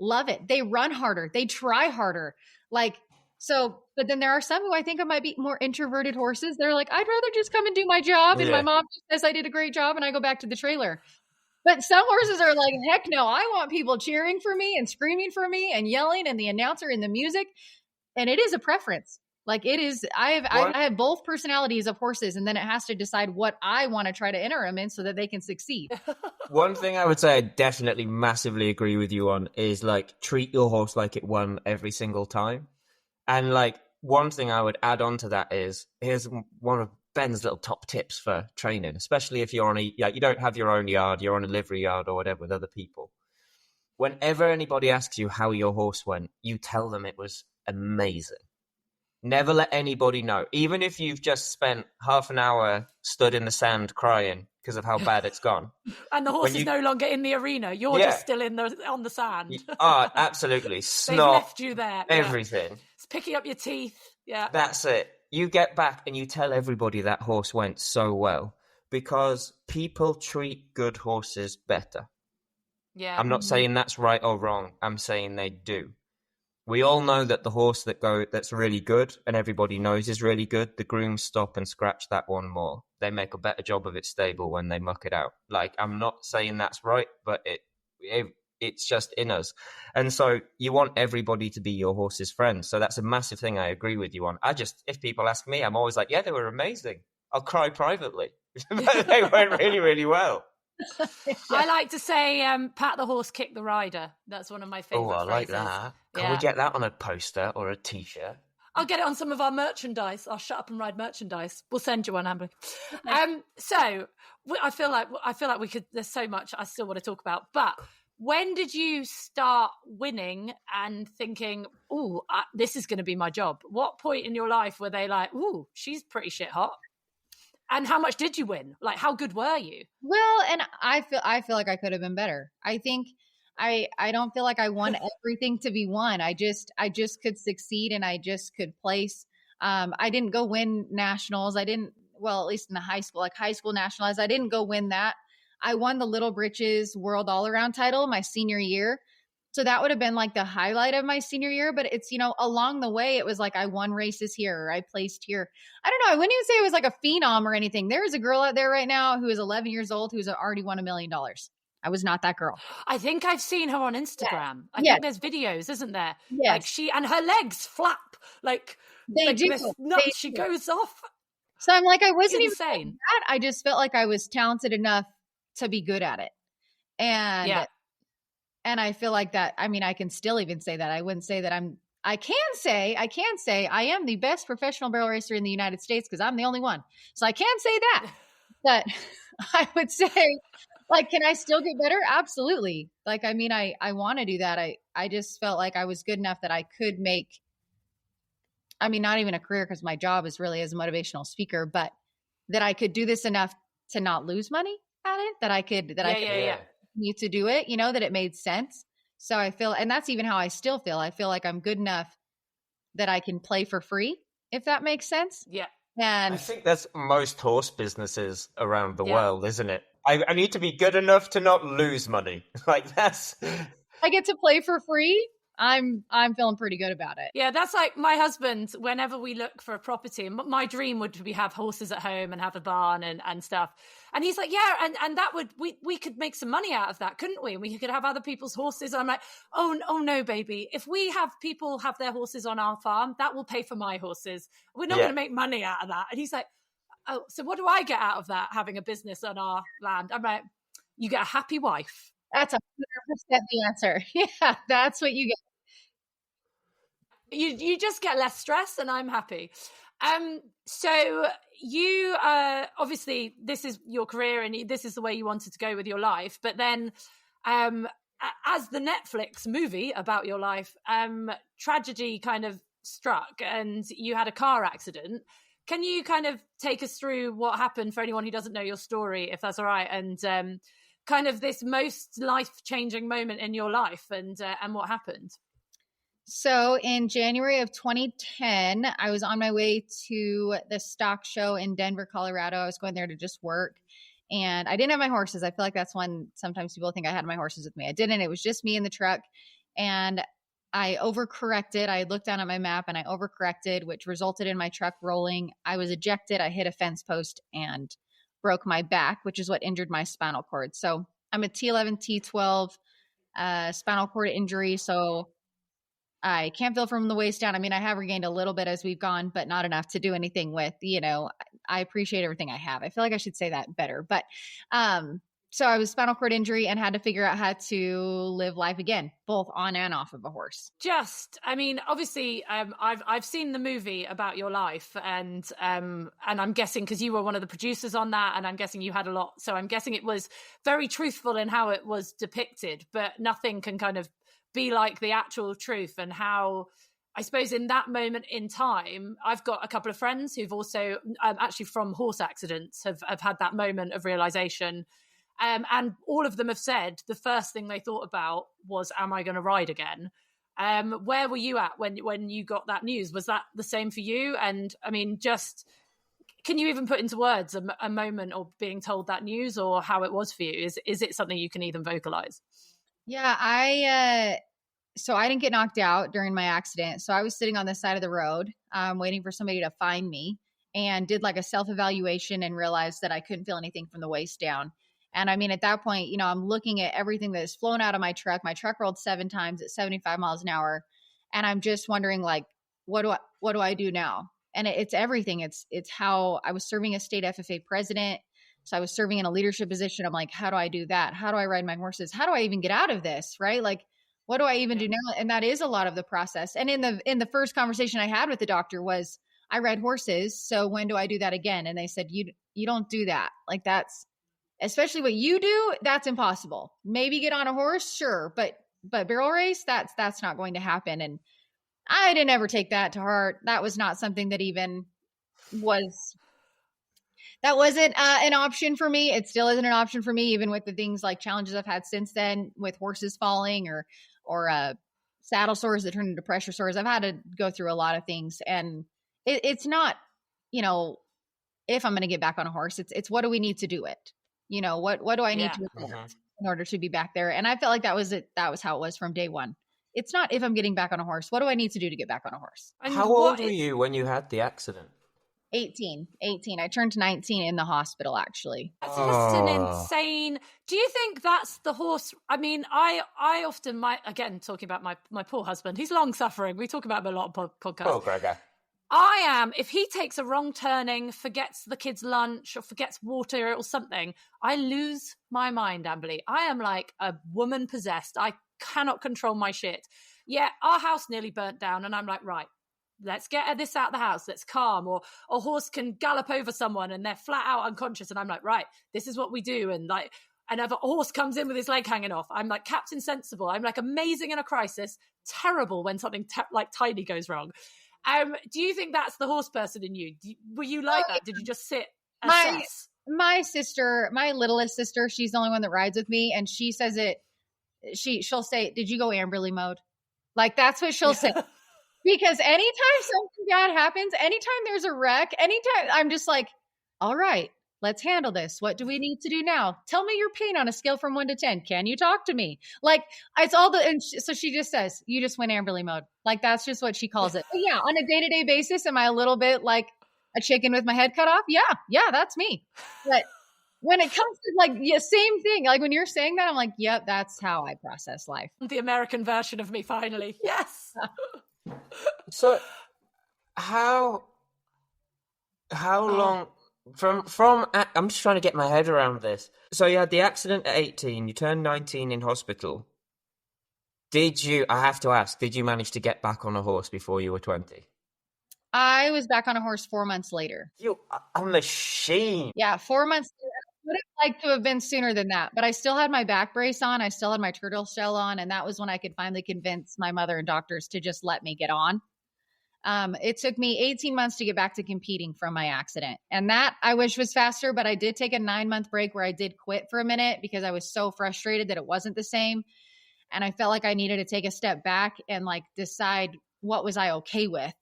love it. They run harder. They try harder. But then there are some who I think might be more introverted horses. They're like, I'd rather just come and do my job. And my mom just says I did a great job and I go back to the trailer. But some horses are like, heck no, I want people cheering for me and screaming for me and yelling and the announcer and the music. And it is a preference. Like it is, I have both personalities of horses, and then it has to decide what I want to try to enter them in so that they can succeed. One thing I would say I definitely massively agree with you on is like treat your horse like it won every single time. And like one thing I would add on to that is, here's one of Ben's little top tips for training, especially if you're on you don't have your own yard, you're on a livery yard or whatever with other people. Whenever anybody asks you how your horse went, you tell them it was amazing. Never let anybody know, even if you've just spent half an hour stood in the sand crying because of how bad it's gone. And the horse is no longer in the arena. You're just still on the sand. Absolutely. Snot. They've left you there. Everything. It's picking up your teeth. Yeah. That's it. You get back and you tell everybody that horse went so well, because people treat good horses better. Yeah. I'm not saying that's right or wrong. I'm saying they do. We all know that the horse that's really good and everybody knows is really good, the grooms stop and scratch that one more. They make a better job of its stable when they muck it out. Like, I'm not saying that's right, but it's just in us. And so you want everybody to be your horse's friend. So that's a massive thing I agree with you on. If people ask me, I'm always like, yeah, they were amazing. I'll cry privately. They went really, really well. I like to say, pat the horse, kick the rider. That's one of my favorite phrases. Oh, I like that. Can we get that on a poster or a t-shirt? I'll get it on some of our merchandise. Our Shut Up and Ride merchandise. We'll send you one, Amberley. So I feel like we could. There's so much I still want to talk about. But when did you start winning and thinking, "Ooh, this is going to be my job"? What point in your life were they like, "Ooh, she's pretty shit hot"? And how much did you win? Like, how good were you? Well, and I feel like I could have been better. I think I don't feel like I won everything to be won. I just could succeed and I just could place. I didn't go win nationals. I didn't, well, at least in the high school, like high school nationals, I didn't go win that. I won the Little Britches World All Around title my senior year. So that would have been like the highlight of my senior year. But it's, along the way, it was like I won races here or I placed here. I don't know. I wouldn't even say it was like a phenom or anything. There is a girl out there right now who is 11 years old who's already won $1 million. I was not that girl. I think I've seen her on Instagram. I Yes. think there's videos, isn't there? Yes. Like she and her legs flap like They do. this nuts. They She do. goes off. So I'm like, I wasn't even Insane. like that. I just felt like I was talented enough to be good at it. And I feel like that, I mean, I can still even say that. I wouldn't say that I can say I am the best professional barrel racer in the United States because I'm the only one. So I can say that. But I would say, like, can I still get better? Absolutely. Like, I mean, I want to do that. I just felt like I was good enough that I could make, I mean, not even a career because my job is really as a motivational speaker, but that I could do this enough to not lose money at it, that I could continue to do it, that it made sense. So I feel, and that's even how I still feel. I feel like I'm good enough that I can play for free, if that makes sense. Yeah. And I think that's most horse businesses around the world, isn't it? I need to be good enough to not lose money. Like that's. I get to play for free. I'm feeling pretty good about it. Yeah, that's like my husband. Whenever we look for a property, my dream would be have horses at home and have a barn and stuff. And he's like, yeah, and that would we could make some money out of that, couldn't we? And we could have other people's horses. And I'm like, oh no, baby. If we have people have their horses on our farm, that will pay for my horses. We're not going to make money out of that. And he's like, oh, so what do I get out of that? Having a business on our land? I'm like, you get a happy wife. That's 100% the answer. Yeah, that's what you get. You just get less stress, and I'm happy. So you obviously this is your career, and this is the way you wanted to go with your life. But then, as the Netflix movie about your life, tragedy kind of struck, and you had a car accident. Can you kind of take us through what happened for anyone who doesn't know your story, if that's all right, and kind of this most life-changing moment in your life, and what happened? So in January of 2010, I was on my way to the stock show in Denver, Colorado. I was going there to just work, and I didn't have my horses. I feel like that's when sometimes people think I had my horses with me. I didn't. It was just me in the truck, and I overcorrected. I looked down at my map and I overcorrected, which resulted in my truck rolling. I was ejected. I hit a fence post and broke my back, which is what injured my spinal cord. So I'm a T11, T12 spinal cord injury. So I can't feel from the waist down. I mean, I have regained a little bit as we've gone, but not enough to do anything with, I appreciate everything I have. I feel like I should say that better, but, so I was spinal cord injury and had to figure out how to live life again, both on and off of a horse. Obviously, I've seen the movie about your life, and I'm guessing because you were one of the producers on that, and I'm guessing you had a lot. So I'm guessing it was very truthful in how it was depicted, but nothing can kind of be like the actual truth. And how, I suppose, in that moment in time, I've got a couple of friends who've also actually from horse accidents have had that moment of realization. And all of them have said the first thing they thought about was, am I going to ride again? Where were you at when you got that news? Was that the same for you? And I mean, just, can you even put into words a moment or being told that news, or how it was for you? Is it something you can even vocalize? Yeah, so I didn't get knocked out during my accident. So I was sitting on the side of the road, waiting for somebody to find me, and did like a self-evaluation and realized that I couldn't feel anything from the waist down. And I mean, at that point, I'm looking at everything that has flown out of my truck. My truck rolled 7 times at 75 miles an hour. And I'm just wondering, like, what do I do now? And it's everything. It's how I was serving as state FFA president. So I was serving in a leadership position. I'm like, how do I do that? How do I ride my horses? How do I even get out of this? Right? Like, what do I even do now? And that is a lot of the process. And in the first conversation I had with the doctor was, I ride horses. So when do I do that again? And they said, you don't do that. Like, that's, especially what you do, that's impossible. Maybe get on a horse, sure, but barrel race, that's not going to happen. And I didn't ever take that to heart. That was not something that even was, that wasn't an option for me. It still isn't an option for me, even with the things like challenges I've had since then with horses falling or saddle sores that turn into pressure sores. I've had to go through a lot of things, and it's not, if I'm going to get back on a horse, it's what do we need to do it? What do I need to do in order to be back there? And I felt like that was it. That was how it was from day one. It's not if I'm getting back on a horse, what do I need to do to get back on a horse? And how old were you when you had the accident? 18. I turned 19 in the hospital, actually. That's just an insane. Do you think that's the horse? I mean, I often again, talking about my poor husband, he's long suffering. We talk about him a lot on podcasts. Oh, Gregor. I am, if he takes a wrong turning, forgets the kids' lunch or forgets water or something, I lose my mind, Amberley. I am like a woman possessed. I cannot control my shit. Yeah, our house nearly burnt down and I'm like, right, let's get this out of the house. Let's calm. Or a horse can gallop over someone and they're flat out unconscious. And I'm like, right, this is what we do. And if a horse comes in with his leg hanging off, I'm like Captain Sensible. I'm like amazing in a crisis, terrible when something like tiny goes wrong. Do you think that's the horse person in you? Were you like that? Did you just sit assess? My sister, my littlest sister, she's the only one that rides with me. And she says she'll say, did you go Amberley mode? Like, that's what she'll say. Because anytime something bad happens, anytime there's a wreck, anytime I'm just like, all right, let's handle this. What do we need to do now? Tell me your pain on a scale from 1 to 10. Can you talk to me? Like, it's all so she just says, you just went Amberley mode. Like, that's just what she calls it. But yeah, on a day-to-day basis, am I a little bit like a chicken with my head cut off? Yeah, that's me. But when it comes to same thing, like when you're saying that, I'm like, yep, that's how I process life. The American version of me, finally. Yes. So how long from I'm just trying to get my head around this. So you had the accident at 18, you turned 19 in hospital. I have to ask, did you manage to get back on a horse before you were 20? I was back on a horse 4 months later. You a machine. Yeah, 4 months later. I would have liked to have been sooner than that, but I still had my back brace on. I still had my turtle shell on. And that was when I could finally convince my mother and doctors to just let me get on. It took me 18 months to get back to competing from my accident. And that I wish was faster, but I did take a 9-month break where I did quit for a minute because I was so frustrated that it wasn't the same. And I felt like I needed to take a step back and decide what was I okay with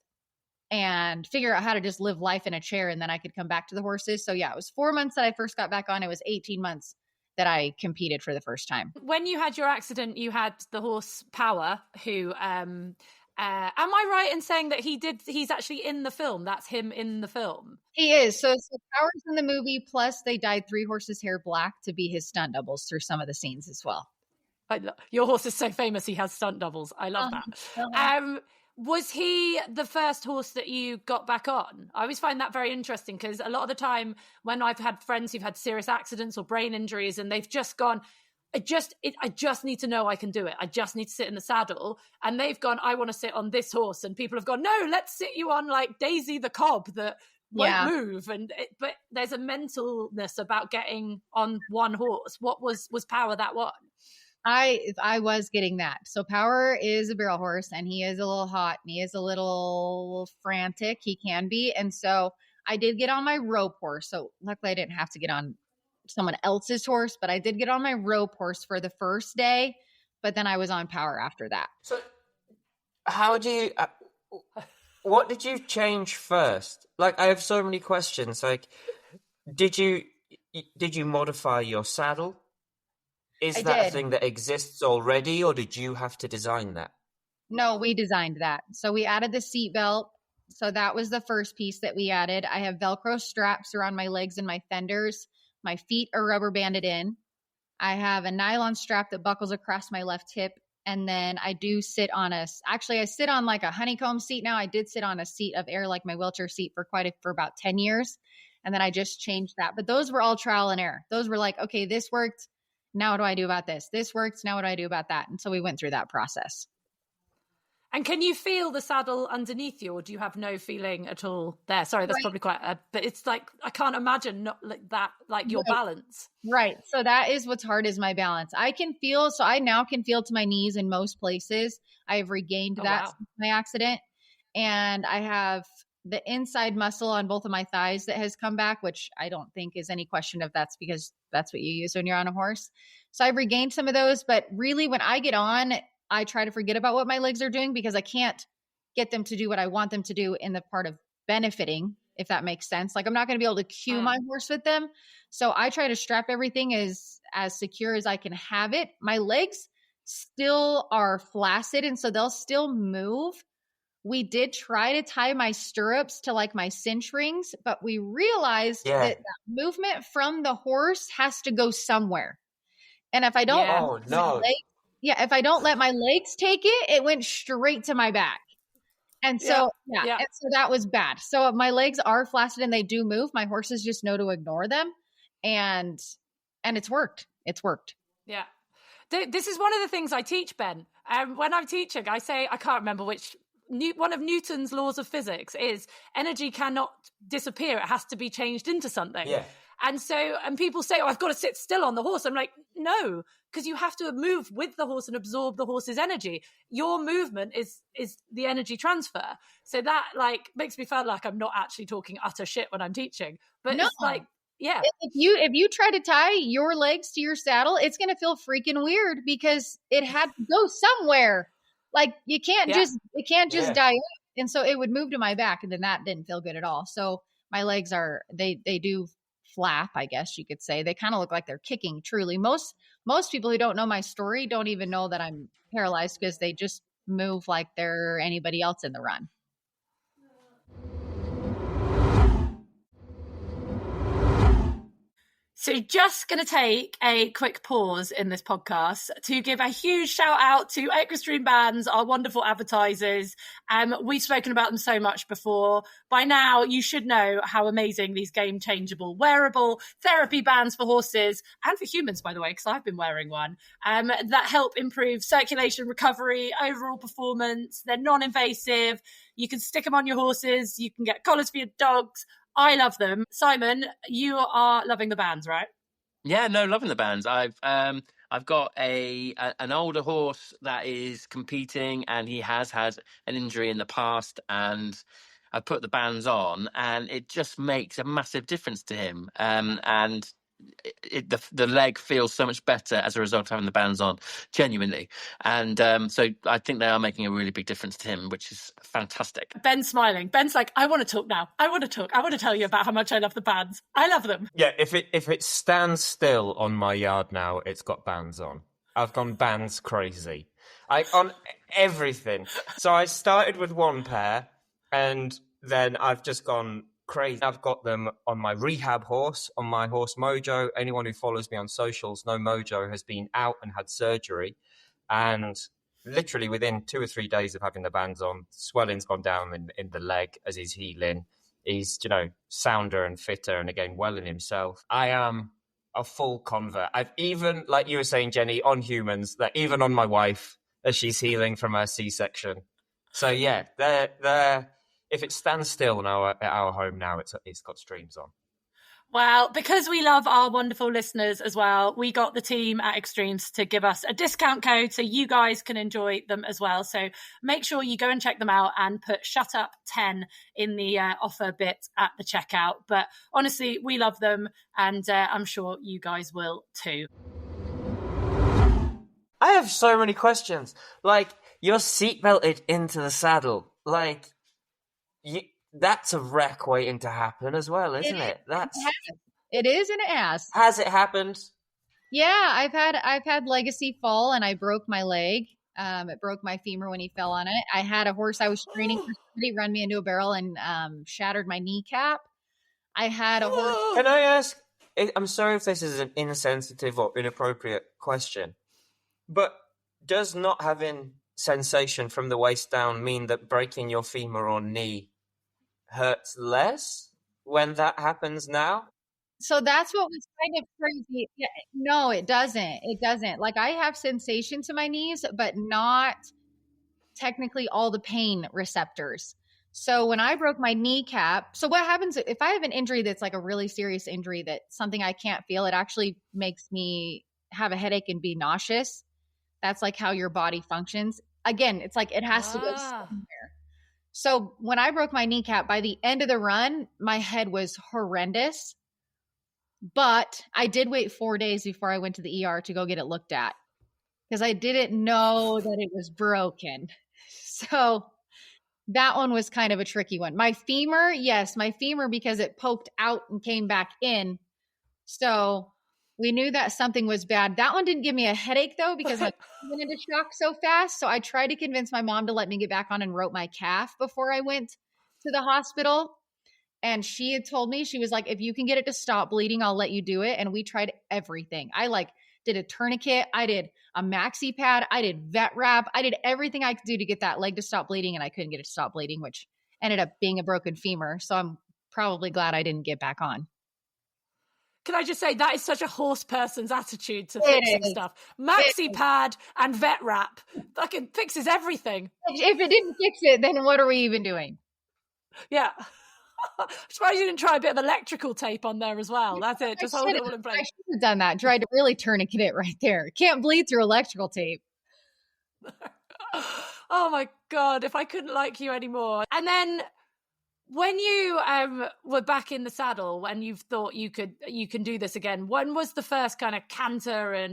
and figure out how to just live life in a chair. And then I could come back to the horses. So yeah, it was 4 months that I first got back on. It was 18 months that I competed for the first time. When you had your accident, you had the horse Power, who, am I right in saying that he's actually in the film? That's him in the film. He is. So Power's in the movie. Plus they dyed 3 horses' hair black to be his stunt doubles through some of the scenes as well. Your horse is so famous. He has stunt doubles. I love that. Was he the first horse that you got back on? I always find that very interesting because a lot of the time when I've had friends who've had serious accidents or brain injuries and they've just gone, I just need to know I can do it. I just need to sit in the saddle. And they've gone, I want to sit on this horse. And people have gone, no, let's sit you on like Daisy the cob that won't move. But there's a mentalness about getting on one horse. What was Power that one? I was getting that. So Power is a barrel horse and he is a little hot and he is a little frantic. He can be. And so I did get on my rope horse. So luckily I didn't have to get on someone else's horse, but I did get on my rope horse for the first day, but then I was on Power after that. So how do you, what did you change first? Like, I have so many questions. Like, did you modify your saddle? Is that a thing that exists already, or did you have to design that? No, we designed that. So we added the seat belt. So that was the first piece that we added. I have Velcro straps around my legs and my fenders. My feet are rubber banded in. I have a nylon strap that buckles across my left hip. And then I do sit on I sit on like a honeycomb seat now. I did sit on a seat of air, like my wheelchair seat for about 10 years. And then I just changed that. But those were all trial and error. Those were like, okay, this worked. Now what do I do about this? This works. Now what do I do about that? And so we went through that process. And can you feel the saddle underneath you, or do you have no feeling at all there? Sorry, that's probably quite but it's like, I can't imagine not like that, like your balance. Right. So that is what's hard is my balance. I now can feel to my knees in most places. I have regained that since my accident. And I have the inside muscle on both of my thighs that has come back, which I don't think is any question of that's because that's what you use when you're on a horse. So I've regained some of those, but really when I get on, I try to forget about what my legs are doing because I can't get them to do what I want them to do in the part of benefiting, if that makes sense. Like I'm not going to be able to cue my horse with them. So I try to strap everything as secure as I can have it. My legs still are flaccid, and so they'll still move. We did try to tie my stirrups to like my cinch rings, but we realized that movement from the horse has to go somewhere. And if I don't, if I don't let my legs take it, it went straight to my back. And so, and so that was bad. So my legs are flaccid and they do move. My horses just know to ignore them. And it's worked. It's worked. Yeah. This is one of the things I teach, Ben. When I'm teaching, I say, I can't remember which, one of Newton's laws of physics is energy cannot disappear. It has to be changed into something. Yeah. And people say, oh, I've got to sit still on the horse. I'm like, no, because you have to move with the horse and absorb the horse's energy. Your movement is the energy transfer. So that like makes me feel like I'm not actually talking utter shit when I'm teaching. But it's like, yeah. If you try to tie your legs to your saddle, it's going to feel freaking weird because it had to go somewhere. Like you can't just die up. And so it would move to my back, and then that didn't feel good at all. So my legs they do flap, I guess you could say. They kind of look like they're kicking truly. Most people who don't know my story don't even know that I'm paralyzed because they just move like they're anybody else in the run. So just going to take a quick pause in this podcast to give a huge shout out to Extreme Bands, our wonderful advertisers. We've spoken about them so much before. By now, you should know how amazing these game-changeable wearable therapy bands for horses and for humans, by the way, because I've been wearing one, that help improve circulation, recovery, overall performance. They're non-invasive. You can stick them on your horses. You can get collars for your dogs. I love them. Simon, you are loving the bands, right? Yeah, no, loving the bands. I've got an older horse that is competing, and he has had an injury in the past, and I put the bands on, and it just makes a massive difference to him. And the leg feels so much better as a result of having the bands on, genuinely. And so I think they are making a really big difference to him, which is fantastic. Ben's smiling. Ben's like, I want to talk now. I want to talk. I want to tell you about how much I love the bands. I love them. Yeah, if it stands still on my yard now, it's got bands on. I've gone bands crazy. On everything. So I started with one pair, and then I've just gone crazy. I've got them on my rehab horse, on my horse Mojo. Anyone who follows me on socials know Mojo has been out and had surgery, and literally within 2 or 3 days of having the bands on, swelling's gone down in the leg as he's healing. He's, sounder and fitter and again well in himself. I am a full convert. I've even, like you were saying, Jenny, on humans, that even on my wife as she's healing from her C-section. So yeah, they're if it stands still now at our home now, it's got streams on. Well, because we love our wonderful listeners as well, we got the team at Extremes to give us a discount code so you guys can enjoy them as well. So make sure you go and check them out and put Shut Up 10 in the offer bit at the checkout. But honestly, we love them, and I'm sure you guys will too. I have so many questions. Like, you're seatbelted into the saddle. Like, that's a wreck waiting to happen as well, isn't it? It is, and it has. Has it happened? Yeah, I've had Legacy fall, and I broke my leg. It broke my femur when he fell on it. I had a horse I was training for speed run me into a barrel and shattered my kneecap. I had a horse. Can I ask? I'm sorry if this is an insensitive or inappropriate question, but does not having sensation from the waist down mean that breaking your femur or knee hurts less when that happens now? So that's what was kind of crazy. Yeah, no, it doesn't. It doesn't. Like, I have sensation to my knees, but not technically all the pain receptors. So when I broke my kneecap, so what happens if I have an injury that's like a really serious injury, that's something I can't feel, it actually makes me have a headache and be nauseous. That's like how your body functions. Again, it's like it has to go somewhere. So when I broke my kneecap, by the end of the run, my head was horrendous. But I did wait 4 days before I went to the ER to go get it looked at because I didn't know that it was broken. So that one was kind of a tricky one. My femur, yes, my femur, because it poked out and came back in. So we knew that something was bad. That one didn't give me a headache though, because my went into shock so fast. So I tried to convince my mom to let me get back on and rope my calf before I went to the hospital. And she had told me, she was like, if you can get it to stop bleeding, I'll let you do it. And we tried everything. I did a tourniquet. I did a maxi pad. I did vet wrap. I did everything I could do to get that leg to stop bleeding. And I couldn't get it to stop bleeding, which ended up being a broken femur. So I'm probably glad I didn't get back on. Can I just say that is such a horse person's attitude to fixing stuff. Maxi pad and vet wrap fucking fixes everything. If it didn't fix it, then what are we even doing? Yeah. I'm surprised you didn't try a bit of electrical tape on there as well. That's it. Just hold it all in place. I should have done that. Tried to really tourniquet it right there. Can't bleed through electrical tape. Oh my God, if I couldn't like you anymore. And then when you were back in the saddle and you thought you can do this again, when was the first kind of canter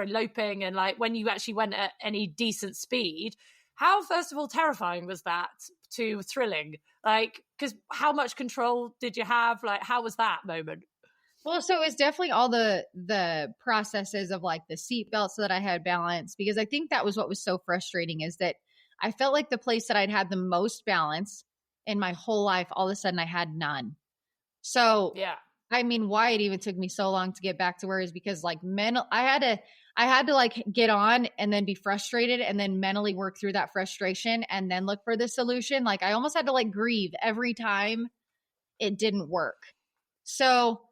loping, and like when you actually went at any decent speed? How, first of all, terrifying was that to thrilling? Like, because how much control did you have? Like, how was that moment? Well, so it was definitely all the processes of like the seatbelt so that I had balance, because I think that was what was so frustrating, is that I felt like the place that I'd had the most balance in my whole life, all of a sudden I had none. So, yeah, I mean, why it even took me so long to get back to where is because like I had to like get on and then be frustrated and then mentally work through that frustration and then look for the solution. Like I almost had to like grieve every time it didn't work. So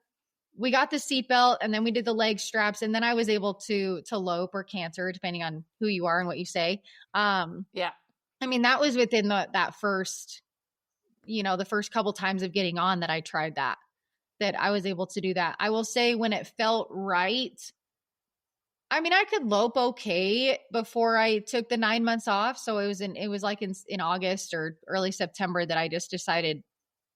we got the seatbelt and then we did the leg straps, and then I was able to lope or canter depending on who you are and what you say. Yeah. I mean, that was within that first, the first couple times of getting on that I tried that I was able to do that. I will say when it felt right, I mean, I could lope okay before I took the 9 months off. So it was like in August or early September that I just decided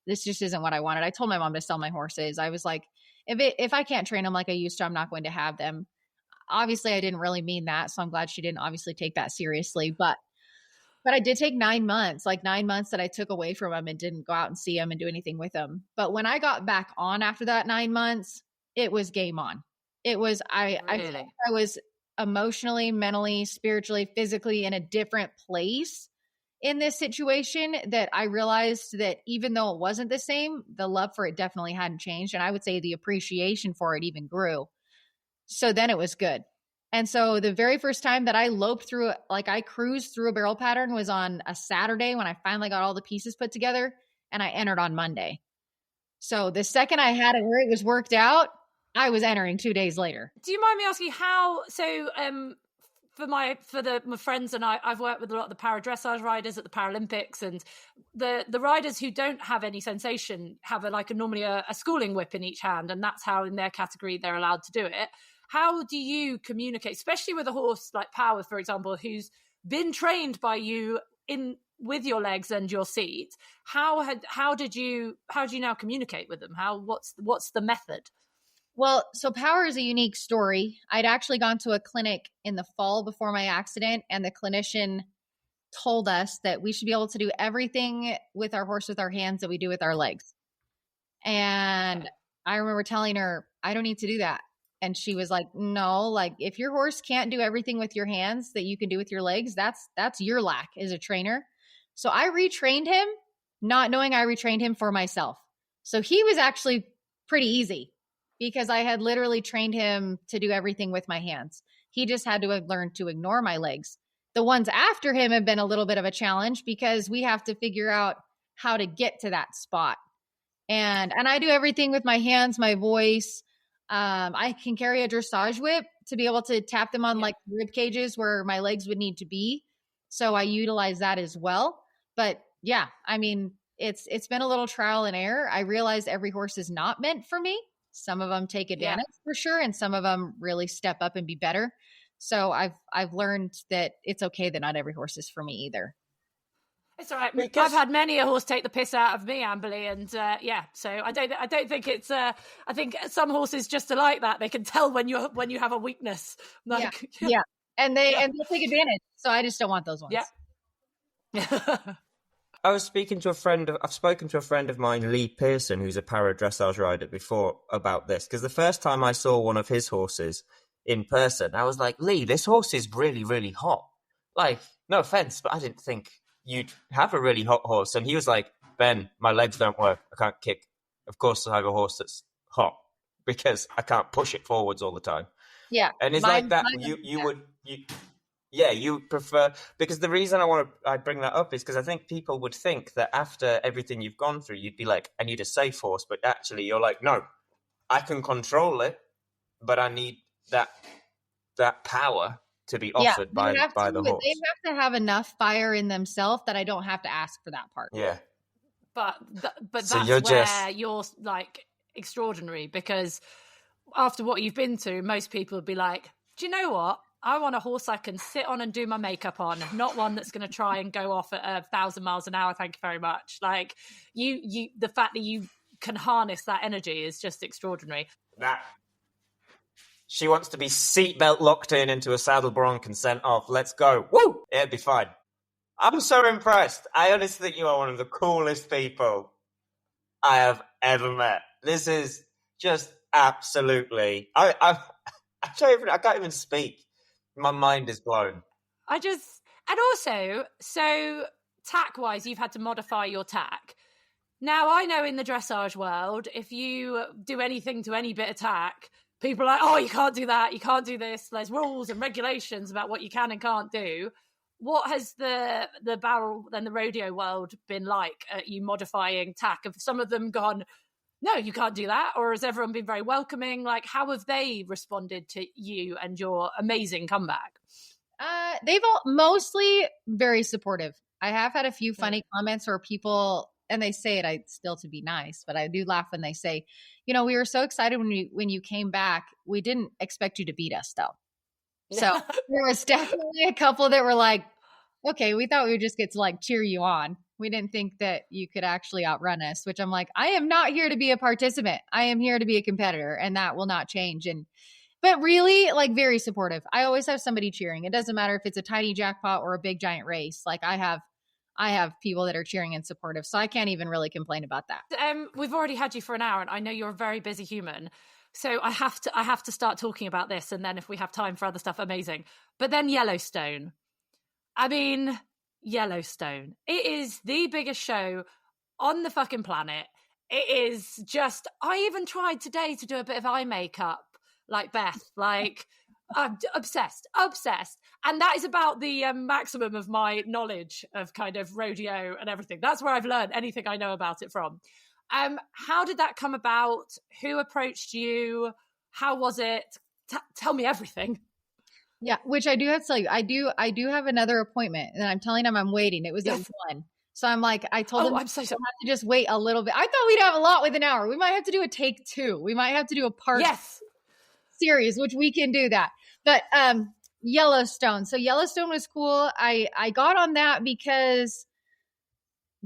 this just isn't what I wanted. I told my mom to sell my horses. I was like, if I can't train them like I used to, I'm not going to have them. Obviously I didn't really mean that. So I'm glad she didn't obviously take that seriously, but I did take 9 months, like 9 months that I took away from them and didn't go out and see them and do anything with them. But when I got back on after that 9 months, it was game on. It was, I was emotionally, mentally, spiritually, physically in a different place in this situation, that I realized that even though it wasn't the same, the love for it definitely hadn't changed. And I would say the appreciation for it even grew. So then it was good. And so the very first time that I loped through, like I cruised through a barrel pattern, was on a Saturday when I finally got all the pieces put together, and I entered on Monday. So the second I had it where it was worked out, I was entering 2 days later. Do you mind me asking how? So, for my friends and I've worked with a lot of the para dressage riders at the Paralympics, and the riders who don't have any sensation have normally a schooling whip in each hand, and that's how in their category they're allowed to do it. How do you communicate, especially with a horse like Power, for example, who's been trained by you with your legs and your seat? How do you now communicate with them? What's the method? Well, so Power is a unique story. I'd actually gone to a clinic in the fall before my accident, and the clinician told us that we should be able to do everything with our horse with our hands that we do with our legs. And I remember telling her, I don't need to do that. And she was like, no, like if your horse can't do everything with your hands that you can do with your legs, that's your lack as a trainer. So I retrained him, not knowing I retrained him for myself. So he was actually pretty easy because I had literally trained him to do everything with my hands. He just had to have learned to ignore my legs. The ones after him have been a little bit of a challenge because we have to figure out how to get to that spot. And I do everything with my hands, my voice. I can carry a dressage whip to be able to tap them on like rib cages where my legs would need to be. So I utilize that as well. But yeah, I mean, it's been a little trial and error. I realized every horse is not meant for me. Some of them take advantage for sure, and some of them really step up and be better. So I've learned that it's okay that not every horse is for me either. It's all right. Because- I've had many a horse take the piss out of me, Amberley, and so I don't think it's. I think some horses just are like that. They can tell when you have a weakness. Like, Yeah. And they'll take advantage. So I just don't want those ones. Yeah. I've spoken to a friend of mine, Lee Pearson, who's a para dressage rider, before about this, because the first time I saw one of his horses in person, I was like, Lee, this horse is really, really hot. Like, no offense, but I didn't think you'd have a really hot horse. And he was like, Ben, my legs don't work. I can't kick. Of course I have a horse that's hot because I can't push it forwards all the time. Yeah. And it's like that. You prefer, because the reason I bring that up is because I think people would think that after everything you've gone through, you'd be like, I need a safe horse. But actually you're like, no, I can control it, but I need that power to be offered by the horse. They have to have enough fire in themselves that I don't have to ask for that part. Yeah. But that's So you're like extraordinary, because after what you've been through, most people would be like, do you know what? I want a horse I can sit on and do my makeup on, not one that's going to try and go off at 1,000 miles an hour. Thank you very much. Like the fact that you can harness that energy is just extraordinary. She wants to be seatbelt locked into a saddle bronc and sent off. Let's go. Woo! It'd be fine. I'm so impressed. I honestly think you are one of the coolest people I have ever met. This is just absolutely... I can't even speak. My mind is blown. And also, so tack-wise, you've had to modify your tack. Now, I know in the dressage world, if you do anything to any bit of tack, people are like, oh, you can't do that, you can't do this. There's rules and regulations about what you can and can't do. What has the barrel and the rodeo world been like at you modifying tack? Have some of them gone, no, you can't do that? Or has everyone been very welcoming? Like, how have they responded to you and your amazing comeback? They've all mostly very supportive. I have had a few funny comments where people, and they say it, I still to be nice, but I do laugh when they say, we were so excited when you came back. We didn't expect you to beat us though. So there was definitely a couple that were like, okay, we thought we would just get to like cheer you on. We didn't think that you could actually outrun us, which I'm like, I am not here to be a participant. I am here to be a competitor, and that will not change. But really, like, very supportive. I always have somebody cheering. It doesn't matter if it's a tiny jackpot or a big giant race. Like I have people that are cheering and supportive. So I can't even really complain about that. We've already had you for an hour, and I know you're a very busy human. So I have to start talking about this, and then if we have time for other stuff, amazing. But then Yellowstone. I mean, Yellowstone. It is the biggest show on the fucking planet. It is just, I even tried today to do a bit of eye makeup like Beth. Like, I'm obsessed. And that is about the maximum of my knowledge of kind of rodeo and everything. That's where I've learned anything I know about it from. How did that come about? Who approached you? How was it? Tell me everything. Yeah, which I do have to tell you, I do have another appointment, and I'm telling them I'm waiting. It was at 1. So I'm like, I told them I'm so sorry. We'll have to just wait a little bit. I thought we'd have a lot with an hour. We might have to do a take 2. We might have to do a part series, which we can do that. But Yellowstone. So Yellowstone was cool. I got on that because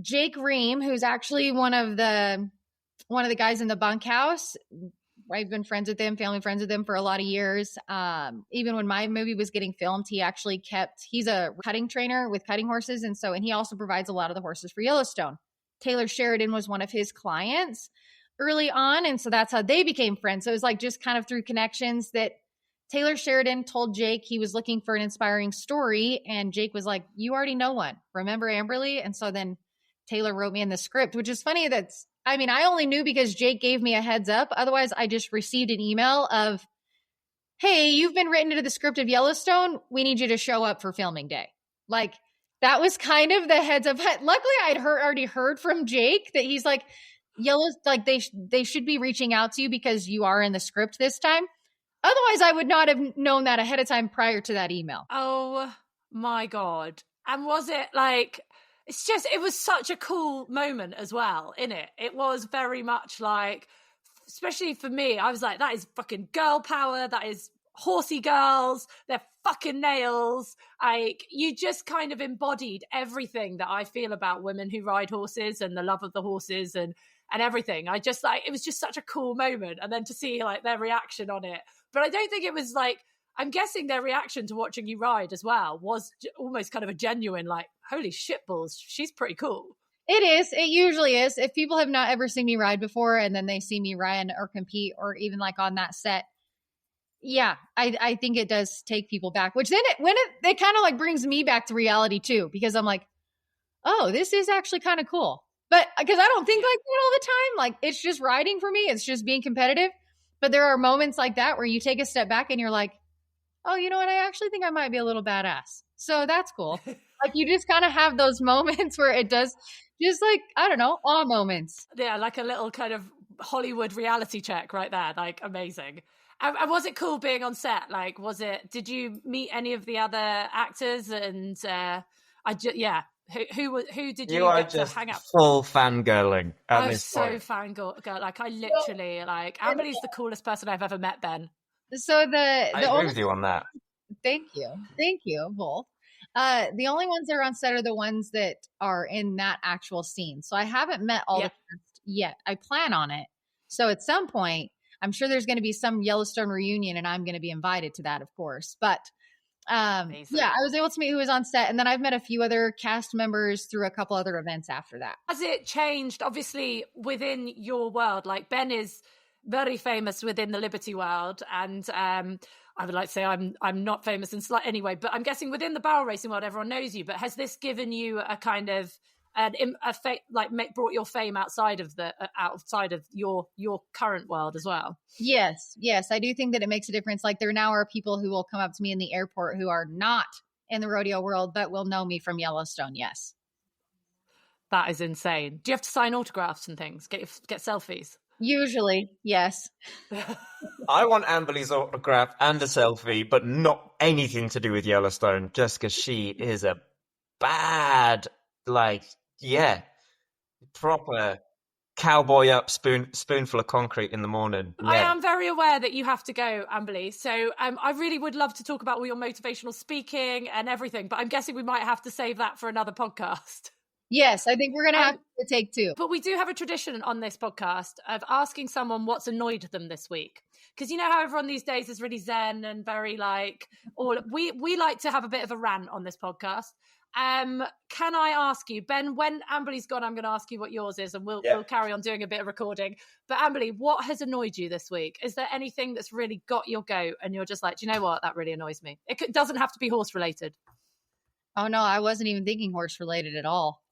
Jake Ream, who's actually one of the guys in the bunkhouse, I've been friends with him, family friends with him for a lot of years. Even when my movie was getting filmed, he's a cutting trainer with cutting horses. And he also provides a lot of the horses for Yellowstone. Taylor Sheridan was one of his clients early on. And so that's how they became friends. So it was like just kind of through connections that Taylor Sheridan told Jake he was looking for an inspiring story. And Jake was like, you already know one. Remember Amberley? And so then Taylor wrote me in the script, which is funny. I only knew because Jake gave me a heads up. Otherwise, I just received an email of, hey, you've been written into the script of Yellowstone. We need you to show up for filming day. Like, that was kind of the heads up. Luckily, I'd already heard from Jake that he's like, they should be reaching out to you because you are in the script this time. Otherwise, I would not have known that ahead of time prior to that email. Oh my God. And was it like, it was such a cool moment as well, innit? It was very much like, especially for me, I was like, that is fucking girl power. That is horsey girls, their fucking nails. Like, you just kind of embodied everything that I feel about women who ride horses and the love of the horses and everything. I just like, it was just such a cool moment. And then to see like their reaction on it. But I don't think it was like, I'm guessing their reaction to watching you ride as well was almost kind of a genuine, like, holy shitballs, she's pretty cool. It is. It usually is. If people have not ever seen me ride before and then they see me ride or compete or even like on that set, yeah, I think it does take people back, which then it kind of like brings me back to reality too, because I'm like, oh, this is actually kind of cool. But because I don't think like that all the time. Like, it's just riding for me. It's just being competitive. But there are moments like that where you take a step back and you're like, oh, you know what? I actually think I might be a little badass. So that's cool. Like, you just kind of have those moments where it does just like, I don't know, awe moments. Yeah, like a little kind of Hollywood reality check right there. Like, amazing. And was it cool being on set? Like, did you meet any of the other actors? And who did you get to hang out? Full fangirling at this point. I was so fangirl. Like, I literally, like, Amberley's the coolest person I've ever met, Ben. So I agree with you on that. Thank you both. The only ones that are on set are the ones that are in that actual scene. So I haven't met all the cast yet. I plan on it. So at some point, I'm sure there's going to be some Yellowstone reunion and I'm going to be invited to that, of course. But I was able to meet who was on set. And then I've met a few other cast members through a couple other events after that. Has it changed, obviously, within your world? Like, Ben is very famous within the Liberty world. And I would like to say I'm not famous in anyway, but I'm guessing within the barrel racing world, everyone knows you. But has this given you a kind of brought your fame outside of your current world as well? Yes, I do think that it makes a difference. Like, there now are people who will come up to me in the airport who are not in the rodeo world but will know me from Yellowstone. Yes, that is insane. Do you have to sign autographs and things? Get selfies? Usually, yes. I want Amberley's autograph and a selfie, but not anything to do with Yellowstone, just because she is a bad, proper cowboy up spoonful of concrete in the morning. Yeah. I am very aware that you have to go, Amberley. So I really would love to talk about all your motivational speaking and everything, but I'm guessing we might have to save that for another podcast. Yes, I think we're going to have to take two. But we do have a tradition on this podcast of asking someone what's annoyed them this week. Because you know how everyone these days is really zen and very we like to have a bit of a rant on this podcast. Can I ask you, Ben, when Amberley's gone, I'm going to ask you what yours is and we'll carry on doing a bit of recording. But Amberley, what has annoyed you this week? Is there anything that's really got your goat and you're just like, do you know what? That really annoys me. It doesn't have to be horse related. Oh, no, I wasn't even thinking horse related at all.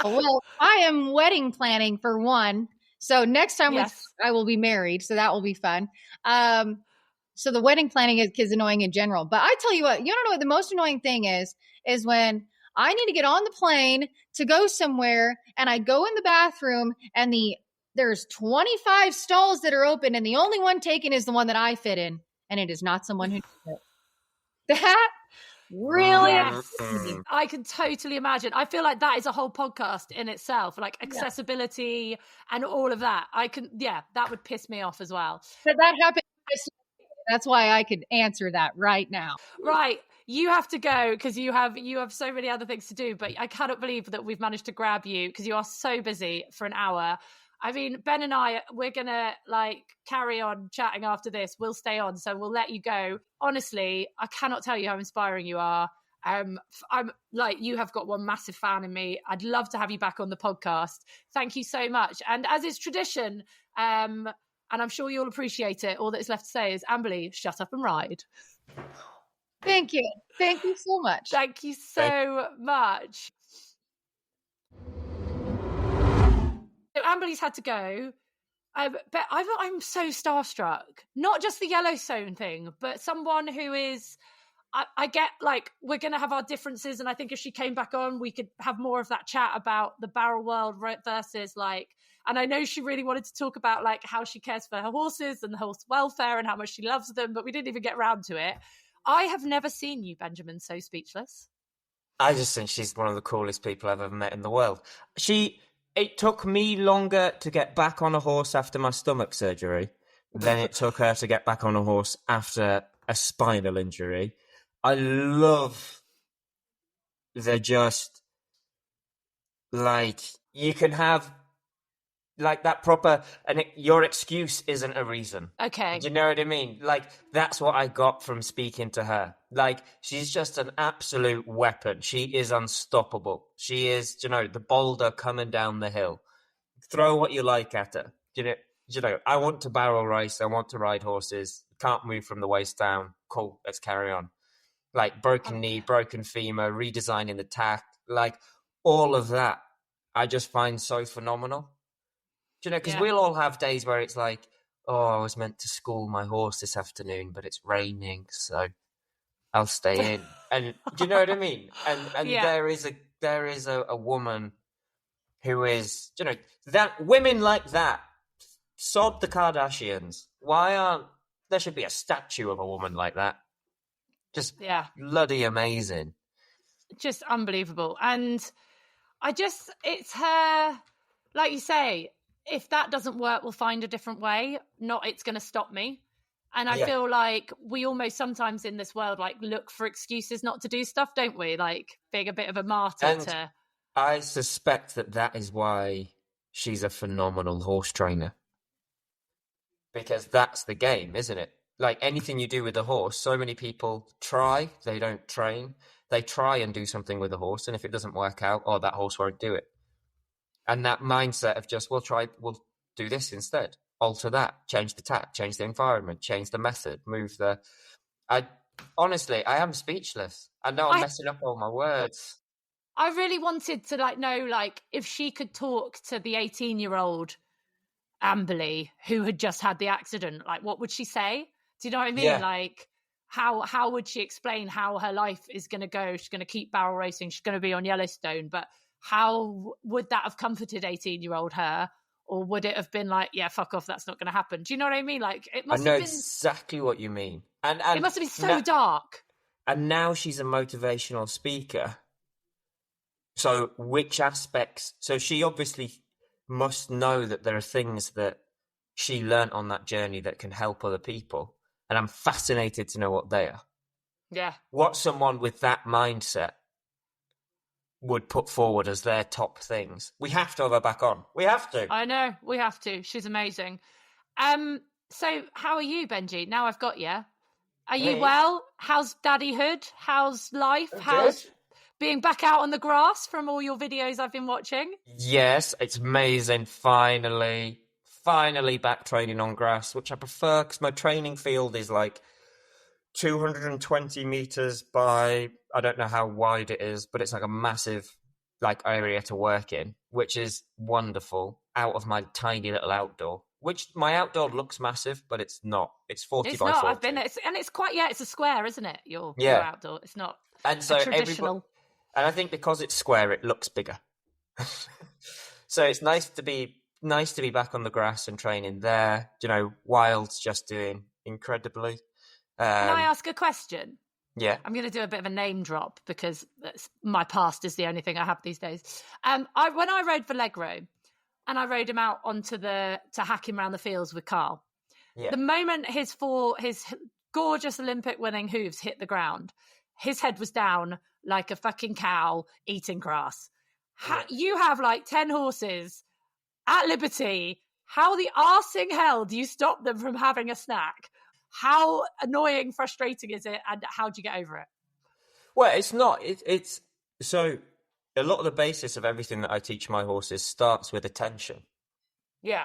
Well, I am wedding planning for one. So next time I will be married. So that will be fun. So the wedding planning is annoying in general. But I tell you what, you don't know what the most annoying thing is when I need to get on the plane to go somewhere and I go in the bathroom and there's 25 stalls that are open and the only one taken is the one that I fit in. And it is not someone who did it. That really? I can totally imagine. I feel like that is a whole podcast in itself, like accessibility and all of that. That would piss me off as well. But that happened. That's why I could answer that right now. Right. You have to go because you have so many other things to do, but I cannot believe that we've managed to grab you because you are so busy for an hour. I mean, Ben and we're going to carry on chatting after this. We'll stay on, so we'll let you go. Honestly, I cannot tell you how inspiring you are. I'm you have got one massive fan in me. I'd love to have you back on the podcast. Thank you so much. And as is tradition, and I'm sure you'll appreciate it, all that's left to say is, Amberley, shut up and ride. Thank you. Thank you so much. Thank you so much. So Amberley's had to go, but I'm so starstruck. Not just the Yellowstone thing, but someone who is, I get we're going to have our differences. And I think if she came back on, we could have more of that chat about the barrel world versus and I know she really wanted to talk about how she cares for her horses and the horse welfare and how much she loves them, but we didn't even get around to it. I have never seen you, Benjamin, so speechless. I just think she's one of the coolest people I've ever met in the world. It took me longer to get back on a horse after my stomach surgery Then it took her to get back on a horse after a spinal injury. I love the just, like, you can have, like, that proper, and your excuse isn't a reason. Okay. Do you know what I mean? Like, that's what I got from speaking to her. Like, she's just an absolute weapon. She is unstoppable. She is, the boulder coming down the hill. Throw what you like at her. I want to barrel race. I want to ride horses. Can't move from the waist down. Cool, let's carry on. Like, broken knee, broken femur, redesigning the tack, like, all of that I just find so phenomenal. Because we'll all have days where it's like, oh, I was meant to school my horse this afternoon, but it's raining, so I'll stay in. And do you know what I mean? And there is a woman who is, that women like that, sod the Kardashians. There should be a statue of a woman like that. Just bloody amazing. Just unbelievable. And it's her, like you say, if that doesn't work, we'll find a different way. Not it's going to stop me. And I feel like we almost sometimes in this world, like, look for excuses not to do stuff, don't we? Like, being a bit of a martyr to... I suspect that is why she's a phenomenal horse trainer. Because that's the game, isn't it? Like, anything you do with a horse, so many people try, they don't train. They try and do something with a horse, and if it doesn't work out, that horse won't do it. And that mindset of just, we'll do this instead. Alter that, change the tack, change the environment, change the method, honestly, I am speechless. I know I'm messing up all my words. I really wanted to know if she could talk to the 18-year-old Amberley who had just had the accident, what would she say? Do you know what I mean? Yeah. Like, how would she explain how her life is going to go? She's going to keep barrel racing. She's going to be on Yellowstone. But how would that have comforted 18-year-old her? Or would it have been like, yeah, fuck off, that's not going to happen? Do you know what I mean? Like, it must have been... exactly what you mean. And it must have been so dark. And now she's a motivational speaker. So which aspects... So she obviously must know that there are things that she learnt on that journey that can help other people. And I'm fascinated to know what they are. Yeah. What someone with that mindset would put forward as their top things. We have to have her back on. We have to. I know, we have to. She's amazing. So how are you, Benji? Now I've got you. Are you well? How's daddyhood? How's life? How's being back out on the grass from all your videos I've been watching? Yes, it's amazing. Finally back training on grass, which I prefer because my training field is like 220 meters by, I don't know how wide it is, but it's like a massive area to work in, which is wonderful, out of my tiny little outdoor, which my outdoor looks massive, but it's not. It's 40 by 40. I've been there. And it's quite, it's a square, isn't it? Your outdoor. It's not traditional. And I think because it's square, it looks bigger. So it's nice to be back on the grass and training there. Wild's just doing incredibly. Can I ask a question? Yeah. I'm going to do a bit of a name drop because my past is the only thing I have these days. When I rode Vallegro and I rode him out onto to hack him around the fields with Carl, the moment his gorgeous Olympic winning hooves hit the ground, his head was down like a fucking cow eating grass. You have 10 horses at liberty. How the arsing hell do you stop them from having a snack? How annoying, frustrating is it, and how do you get over it? Well, it's not. It's so a lot of the basis of everything that I teach my horses starts with attention. Yeah.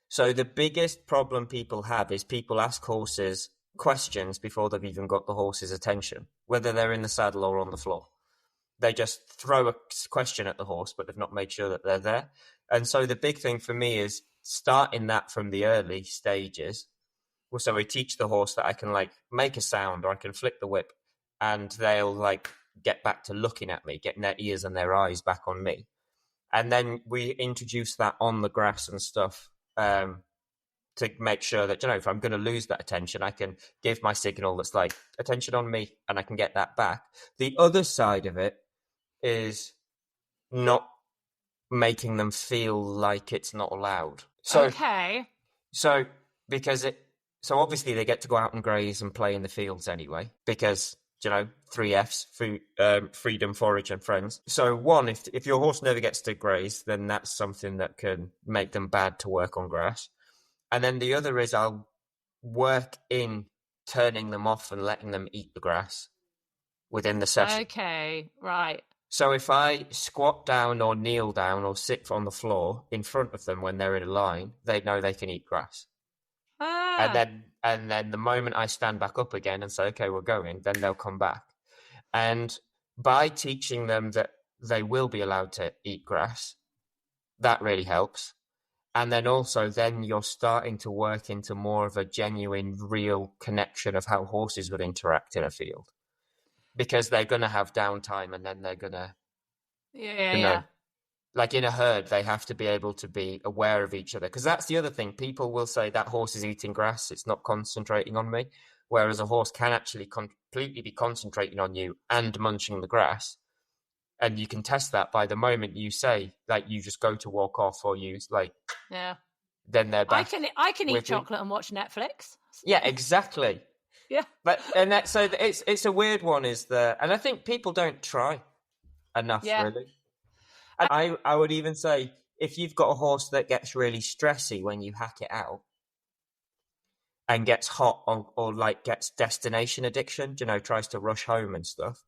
So the biggest problem people have is people ask horses questions before they've even got the horse's attention, whether they're in the saddle or on the floor. They just throw a question at the horse, but they've not made sure that they're there. And so the big thing for me is starting that from the early stages. So we teach the horse that I can make a sound or I can flick the whip and they'll get back to looking at me, getting their ears and their eyes back on me. And then we introduce that on the grass and stuff to make sure that, if I'm going to lose that attention, I can give my signal that's attention on me and I can get that back. The other side of it is not making them feel like it's not allowed. So because So obviously they get to go out and graze and play in the fields anyway, because, 3 Fs, food, freedom, forage, and friends. So one, if your horse never gets to graze, then that's something that can make them bad to work on grass. And then the other is I'll work in turning them off and letting them eat the grass within the session. Okay, right. So if I squat down or kneel down or sit on the floor in front of them when they're in a line, they know they can eat grass. And then the moment I stand back up again and say, okay, we're going, then they'll come back. And by teaching them that they will be allowed to eat grass, that really helps. And then also, then you're starting to work into more of a genuine, real connection of how horses would interact in a field. Because they're going to have downtime, and then they're going to, like in a herd, they have to be able to be aware of each other. Because that's the other thing. People will say that horse is eating grass, it's not concentrating on me. Whereas a horse can actually completely be concentrating on you and munching the grass. And you can test that by the moment you say, like, you just go to walk off, or you then they're back. I can eat chocolate and watch Netflix. Yeah, exactly. Yeah. So it's a weird one, and I think people don't try enough, really. And I would even say, if you've got a horse that gets really stressy when you hack it out and gets hot or like gets destination addiction, tries to rush home and stuff.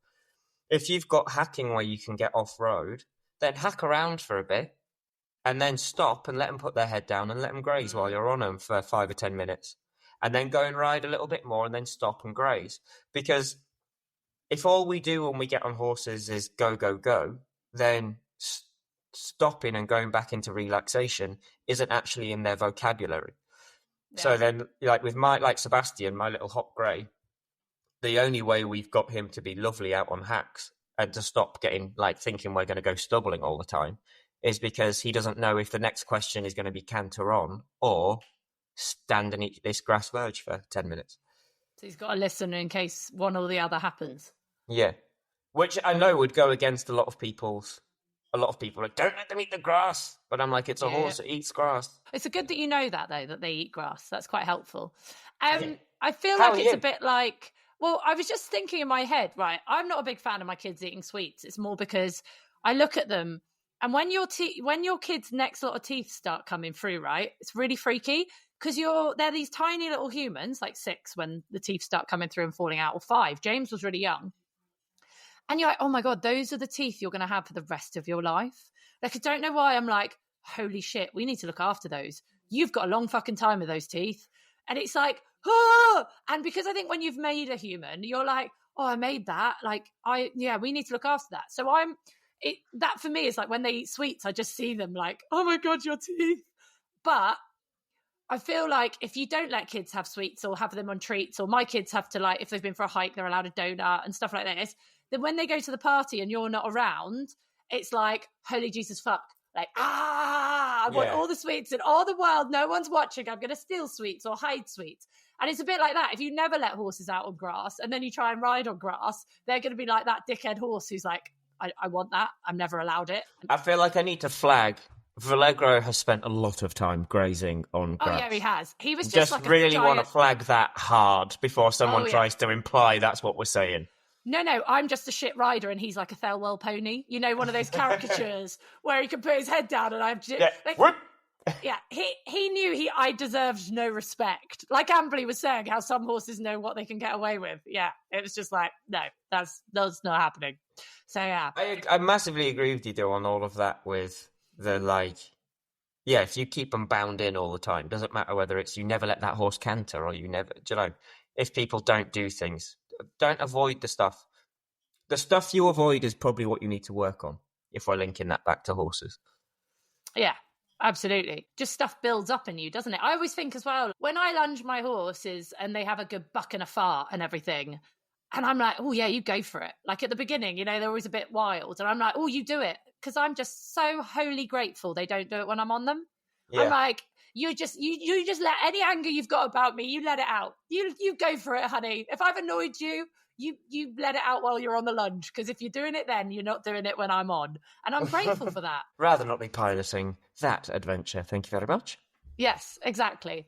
If you've got hacking where you can get off-road, then hack around for a bit and then stop and let them put their head down and let them graze while you're on them for 5 or 10 minutes. And then go and ride a little bit more and then stop and graze. Because if all we do when we get on horses is go, go, go, then stopping and going back into relaxation isn't actually in their vocabulary. Yeah. So then, like Sebastian, my little hot grey, the only way we've got him to be lovely out on hacks and to stop getting thinking we're going to go stubbling all the time is because he doesn't know if the next question is going to be canter on or stand and eat this grass verge for 10 minutes. So he's got to listen in case one or the other happens. Yeah. Which I know would go against a lot of people like, don't let them eat the grass. But I'm like, it's a horse that eats grass. It's good that you know that, though, that they eat grass. That's quite helpful. I feel like it's a bit like... Well, I was just thinking in my head, right, I'm not a big fan of my kids eating sweets. It's more because I look at them, and when your kids' next lot of teeth start coming through, right, it's really freaky because they're these tiny little humans, like 6 when the teeth start coming through and falling out, or 5. James was really young. And you're like, oh my God, those are the teeth you're going to have for the rest of your life. Like, I don't know why I'm like, holy shit, we need to look after those. You've got a long fucking time with those teeth. And it's like, oh! And because I think when you've made a human, you're like, oh, I made that. We need to look after that. So that for me is like when they eat sweets, I just see them like, oh my God, your teeth. But I feel like if you don't let kids have sweets or have them on treats, or my kids have to, if they've been for a hike, they're allowed a donut and stuff like this, then when they go to the party and you're not around, it's like, holy Jesus fuck. I want all the sweets in all the world. No one's watching. I'm going to steal sweets or hide sweets. And it's a bit like that. If you never let horses out on grass and then you try and ride on grass, they're going to be like that dickhead horse who's like, I want that. I'm never allowed it. I feel like I need to flag. Vallegro has spent a lot of time grazing on grass. Oh, yeah, he has. He was just like really want to flag that hard before someone tries to imply that's what we're saying. No, I'm just a shit rider and he's like a Thelwell pony. One of those caricatures where he can put his head down and I'm just... Yeah, he knew I deserved no respect. Like Amberley was saying, how some horses know what they can get away with. Yeah, it was just like, no, that's not happening. So, yeah. I massively agree with you, though, on all of that with the, if you keep them bound in all the time, doesn't matter whether it's you never let that horse canter or you never, if people don't do things... Don't avoid the stuff. The stuff you avoid is probably what you need to work on, if we're linking that back to horses. Yeah, absolutely. Just stuff builds up in you, doesn't it? I always think as well, when I lunge my horses and they have a good buck and a fart and everything, and I'm like, oh, yeah, you go for it. Like at the beginning, they're always a bit wild. And I'm like, oh, you do it. Because I'm just so wholly grateful they don't do it when I'm on them. Yeah. I'm like... You just let any anger you've got about me, you let it out. You go for it, honey. If I've annoyed you, you let it out while you're on the lunge. Because if you're doing it then, you're not doing it when I'm on. And I'm grateful for that. Rather not be piloting that adventure. Thank you very much. Yes, exactly.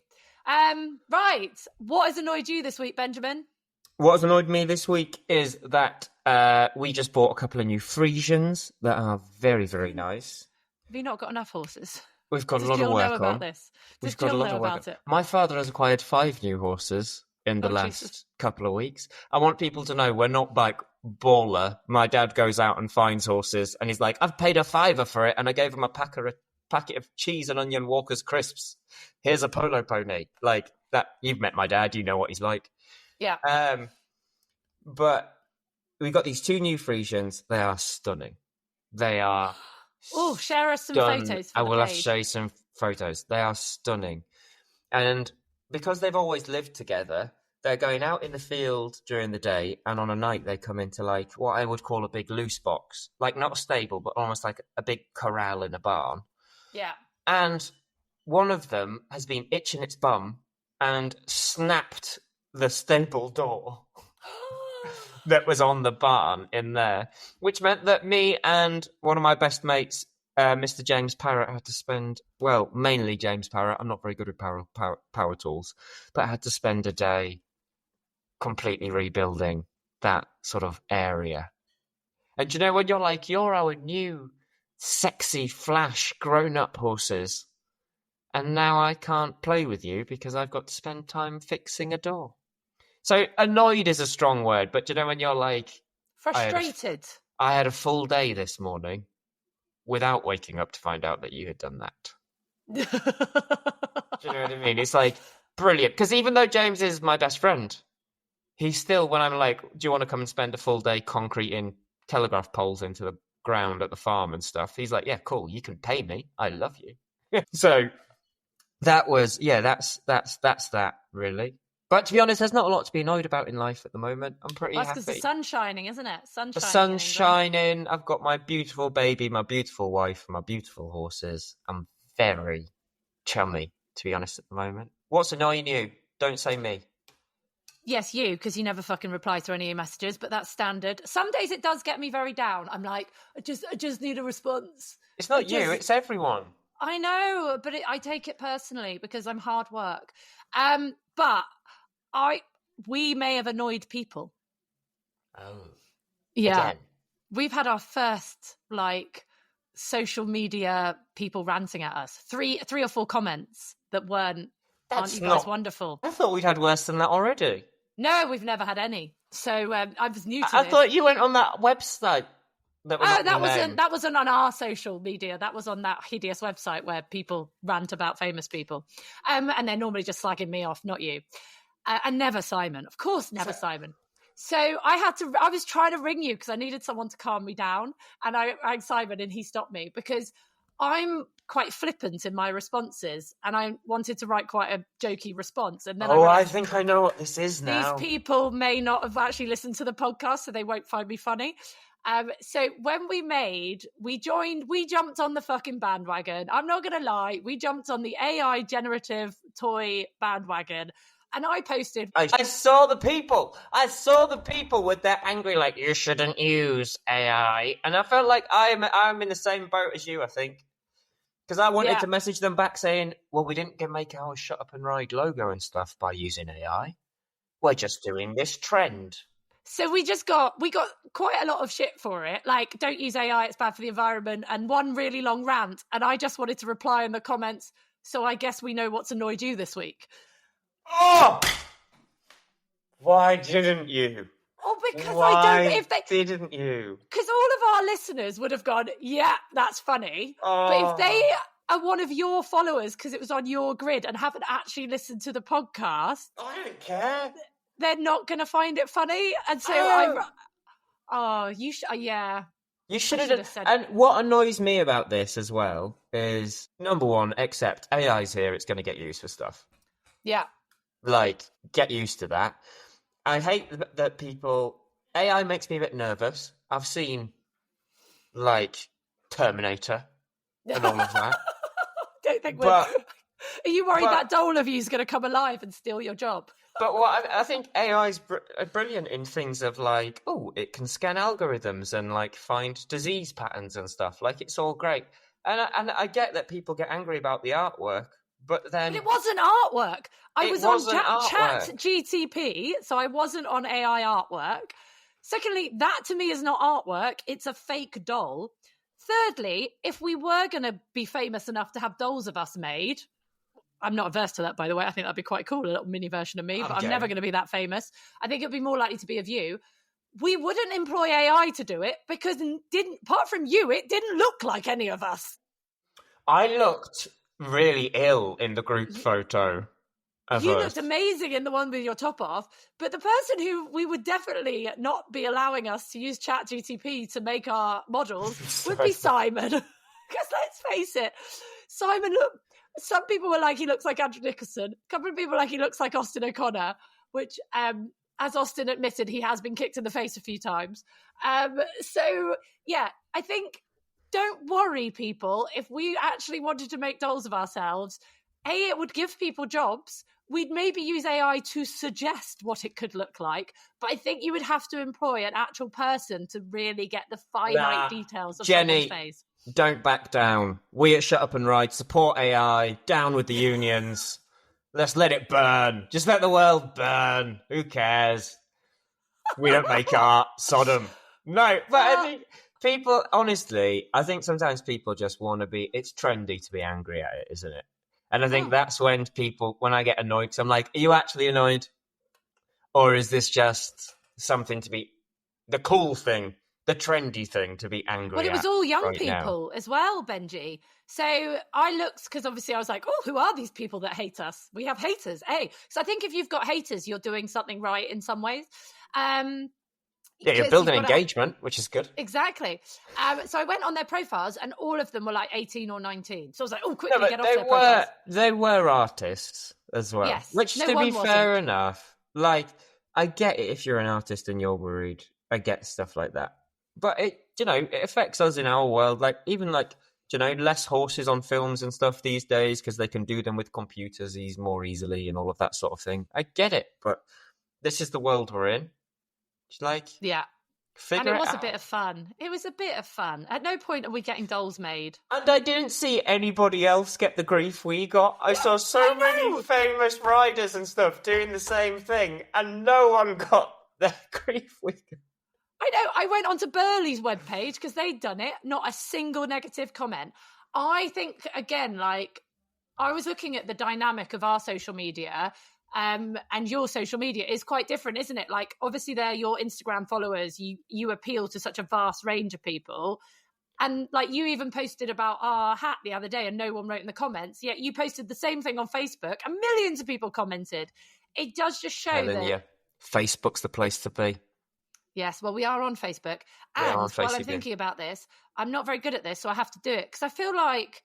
Right. What has annoyed you this week, Benjamin? What has annoyed me this week is that we just bought a couple of new Frisians that are very, very nice. Have you not got enough horses? We've got Does a lot Jill of work know on. about this? Does We've got Jill a lot know of work about on. it? My father has acquired 5 new horses in the last Jesus. couple of weeks. I want people to know we're not like baller. My dad goes out and finds horses, and he's like, "I've paid a £5 for it, and I gave him a packet of cheese and onion Walker's crisps. Here's a polo pony." Like that. You've met my dad. You know what he's like. Yeah. But we got these 2 new Frisians. They are stunning. They are. Oh, share us some stunning. photos for I the will have page. to show you some photos. They are stunning. And because they've always lived together, they're going out in the field during the day, and on a night they come into like what I would call a big loose box. Like not a stable, but almost like a big corral in a barn. Yeah. And one of them has been itching its bum and snapped the stable door that was on the barn in there, which meant that me and one of my best mates, Mr. James Parrott, had to spend, well, mainly James Parrott. I'm not very good with power tools, but I had to spend a day completely rebuilding that sort of area. And you know, when you're like, you're our new sexy flash grown-up horses, and now I can't play with you because I've got to spend time fixing a door. So annoyed is a strong word, but you know when you're like... Frustrated. I had a full day this morning without waking up to find out that you had done that. Do you know what I mean? It's like, brilliant. Because even though James is my best friend, he's still, when I'm like, do you want to come and spend a full day concreting telegraph poles into the ground at the farm and stuff? He's like, yeah, cool, you can pay me. I love you. So that was, yeah, that's that, really. But to be honest, there's not a lot to be annoyed about in life at the moment. I'm pretty happy. That's because the sun's shining, isn't it? The sun's shining. I've got my beautiful baby, my beautiful wife, my beautiful horses. I'm very chummy, to be honest, at the moment. What's annoying you? Don't say me. Yes, you, because you never fucking reply to any of your messages, but that's standard. Some days it does get me very down. I'm like, I just need a response. It's not you, it's everyone. I know, but I take it personally because I'm hard work. But we may have annoyed people. Oh. Yeah. Again. We've had our first, social media people ranting at us. Three or 4 comments that weren't, aren't you guys wonderful? I thought we'd had worse than that already. No, we've never had any. So I was new to this. I thought you went on that website. That wasn't on our social media. That was on that hideous website where people rant about famous people. And they're normally just slagging me off, not you. And never Simon. Of course, never Simon. So I was trying to ring you because I needed someone to calm me down. And I rang Simon and he stopped me because I'm quite flippant in my responses. And I wanted to write quite a jokey response. And then I think I know what this is now. These people may not have actually listened to the podcast, so they won't find me funny. So when we jumped on the fucking bandwagon. I'm not going to lie. We jumped on the AI generative toy bandwagon. And I posted... I saw the people. With their angry, like, you shouldn't use AI. And I felt like I'm in the same boat as you, I think. Because I wanted to message them back saying, well, we didn't make our Shut Up and Ride logo and stuff by using AI. We're just doing this trend. So we got quite a lot of shit for it. Like, don't use AI, it's bad for the environment. And one really long rant. And I just wanted to reply in the comments, so I guess we know what's annoyed you this week. Oh! Why didn't you? Oh, because didn't you? Because all of our listeners would have gone, yeah, that's funny. Oh. But if they are one of your followers because it was on your grid and haven't actually listened to the podcast, I don't care. They're not going to find it funny. And so you should have said. And what annoys me about this as well is, number one, accept AI's here. It's going to get used for stuff. Yeah. Like, get used to that. I hate that people... AI makes me a bit nervous. I've seen, Terminator and all of that. Don't think are you worried that Dole of you is going to come alive and steal your job? But what I think AI is brilliant in things of it can scan algorithms and find disease patterns and stuff. It's all great. And I get that people get angry about the artwork, But then... But it wasn't artwork. I was on Chat artwork. GTP, so I wasn't on AI artwork. Secondly, that to me is not artwork. It's a fake doll. Thirdly, if we were going to be famous enough to have dolls of us made, I'm not averse to that, by the way. I think that'd be quite cool, a little mini version of me, but I'm never going to be that famous. I think it'd be more likely to be of you. We wouldn't employ AI to do it because apart from you, it didn't look like any of us. I looked really ill in the group photo. You looked amazing in the one with your top off, but the person who we would definitely not be allowing us to use ChatGTP to make our models would be Simon. Because let's face it, Simon, some people were like, he looks like Andrew Nicholson. A couple of people were like, he looks like Austin O'Connor, which, as Austin admitted, he has been kicked in the face a few times. So, yeah, I think, don't worry, people. If we actually wanted to make dolls of ourselves, it would give people jobs. We'd maybe use AI to suggest what it could look like, but I think you would have to employ an actual person to really get the finite details of someone's face. Don't back down. We at Shut Up and Ride support AI, down with the unions. Let's let it burn. Just let the world burn. Who cares? We don't make art. Sodom. No, but I think people, honestly, I think sometimes people just want to be, it's trendy to be angry at it, isn't it? And I think that's when I get annoyed, because I'm like, are you actually annoyed? Or is this just something to be, the cool thing, the trendy thing to be angry at? Well, it was all young right people now as well, Benji. So I looked, because obviously I was like, oh, who are these people that hate us? We have haters, So I think if you've got haters, you're doing something right in some ways. Yeah, you're building engagement, which is good. Exactly. So I went on their profiles and all of them were like 18 or 19. So I was like, oh, quickly get off their profiles. They were artists as well. Yes. Which, to be fair enough, like, I get it if you're an artist and you're worried. I get stuff like that. But it affects us in our world. Like, even like, less horses on films and stuff these days because they can do them with computers more easily and all of that sort of thing. I get it, but this is the world we're in. Yeah. Figure it out. And it was a bit of fun. It was a bit of fun. At no point are we getting dolls made. And I didn't see anybody else get the grief we got. I saw so many famous riders and stuff doing the same thing, and no one got the grief we got. I know. I went onto Burley's webpage because they'd done it. Not a single negative comment. I think, again, like, I was looking at the dynamic of our social media, and your social media is quite different, isn't it? Like, obviously they're your Instagram followers. You appeal to such a vast range of people. And like, you even posted about our hat the other day and no one wrote in the comments, yet you posted the same thing on Facebook and millions of people commented. It does just show that Facebook's the place to be. Yes, well, we are on Facebook. And while I'm thinking about this, I'm not very good at this, so I have to do it because I feel like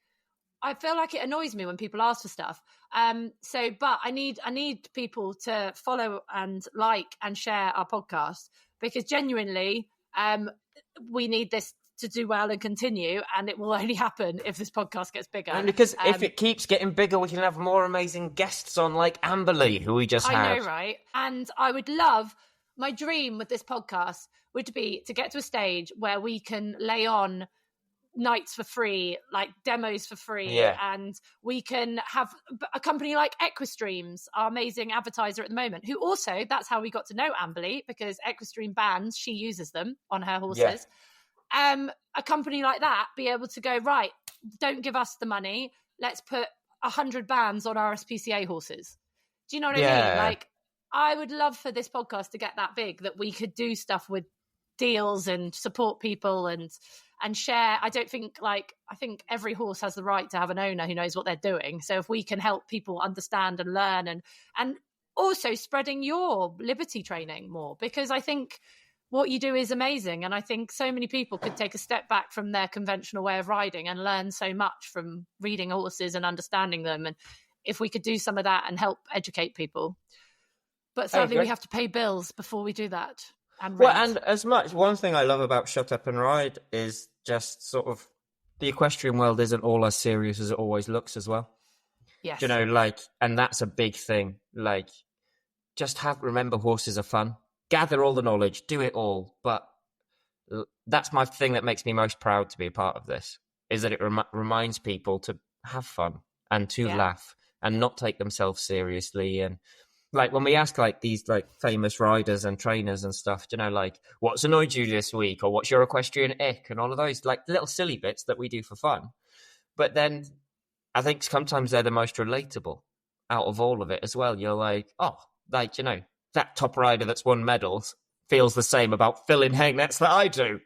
it annoys me when people ask for stuff. But I need people to follow and like and share our podcast because genuinely, we need this to do well and continue, and it will only happen if this podcast gets bigger. And because if it keeps getting bigger, we can have more amazing guests on, like Amberley, who we just had. I know, right? And I would love, my dream with this podcast would be to get to a stage where we can lay on nights for free, like demos for free, and we can have a company like Equistreams, our amazing advertiser at the moment, who also, that's how we got to know Amberley, because Equistream bands, she uses them on her horses. A company like that be able to go, right, don't give us the money, let's put 100 bands on our SPCA horses. Do you know what I mean? Like, I would love for this podcast to get that big, that we could do stuff with deals and support people and share. I think every horse has the right to have an owner who knows what they're doing. So if we can help people understand and learn and also spreading your liberty training more, because I think what you do is amazing. And I think so many people could take a step back from their conventional way of riding and learn so much from reading horses and understanding them. And if we could do some of that and help educate people. But sadly, we have to pay bills before we do that. And as much, one thing I love about Shut Up and Ride is just sort of the equestrian world isn't all as serious as it always looks as well. Yes. And that's a big thing. Like, just remember horses are fun. Gather all the knowledge, do it all. But that's my thing that makes me most proud to be a part of this, is that it reminds people to have fun and to laugh and not take themselves seriously. And like when we ask like these like famous riders and trainers and stuff, you know, like what's annoyed you this week, or what's your equestrian ick, and all of those like little silly bits that we do for fun. But then I think sometimes they're the most relatable out of all of it as well. You're like, oh, like, you know, that top rider that's won medals feels the same about filling hang nets that I do.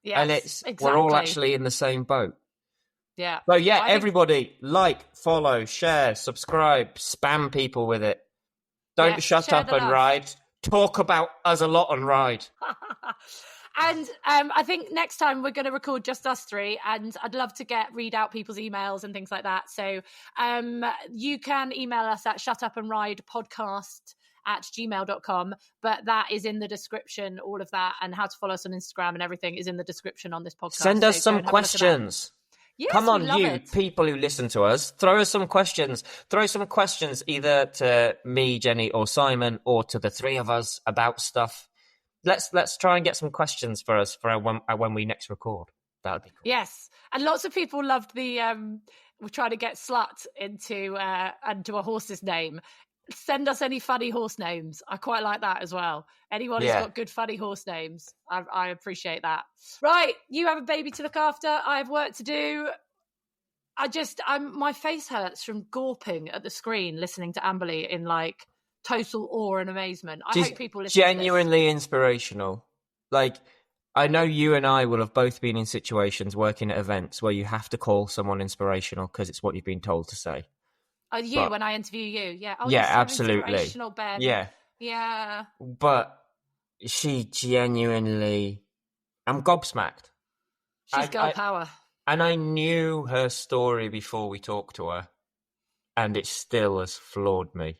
Yes, and exactly. We're all actually in the same boat. Yeah. So yeah, everybody like, follow, share, subscribe, spam people with it. Don't shut up and ride. Talk about us a lot and ride. And I think next time we're going to record just us three, and I'd love to read out people's emails and things like that. So you can email us at shutupandridepodcast@gmail.com, but that is in the description. All of that and how to follow us on Instagram and everything is in the description on this podcast. Send us some questions. Yes, come on, you people who listen to us, throw us some questions. Throw some questions either to me, Jenny, or Simon, or to the three of us about stuff. Let's try and get some questions for us for when we next record. That would be cool. Yes, and lots of people loved the we're trying to get slut into a horse's name. Send us any funny horse names. I quite like that as well. Anyone who's got good funny horse names, I appreciate that. Right, you have a baby to look after. I have work to do. My face hurts from gawping at the screen, listening to Amberley in like total awe and amazement. I hope people listen genuinely to this. Inspirational. Like, I know you and I will have both been in situations working at events where you have to call someone inspirational because it's what you've been told to say. When I interview you, yeah. Oh, yeah, you're so absolutely. Inspirational, Ben. Yeah. But she genuinely, I'm gobsmacked. She's girl power. And I knew her story before we talked to her, and it still has floored me.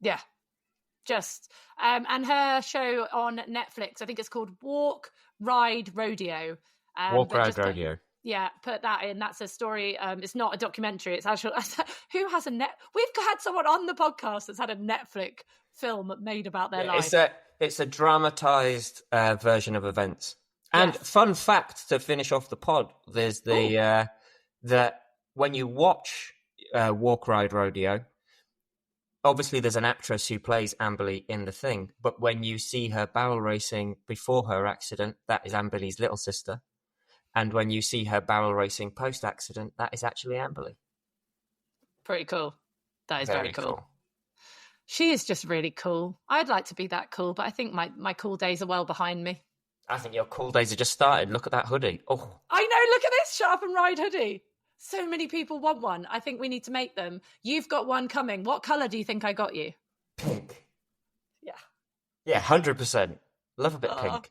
Yeah, and her show on Netflix, I think it's called Walk, Ride, Rodeo. Walk, Ride, Rodeo. Put that in. That's a story. It's not a documentary. It's actual. Who has We've had someone on the podcast that's had a Netflix film made about their life. It's a dramatized version of events. And fun fact to finish off the pod: there's that when you watch Walk, Ride, Rodeo. Obviously, there's an actress who plays Amberley in the thing, but when you see her barrel racing before her accident, that is Amberley's little sister. And when you see her barrel racing post-accident, that is actually Amberley. Pretty cool. That is very cool. She is just really cool. I'd like to be that cool, but I think my cool days are well behind me. I think your cool days have just started. Look at that hoodie. Oh, I know. Look at this Shut Up and Ride hoodie. So many people want one. I think we need to make them. You've got one coming. What colour do you think I got you? Pink. Yeah. Yeah, 100%. Love a bit of pink.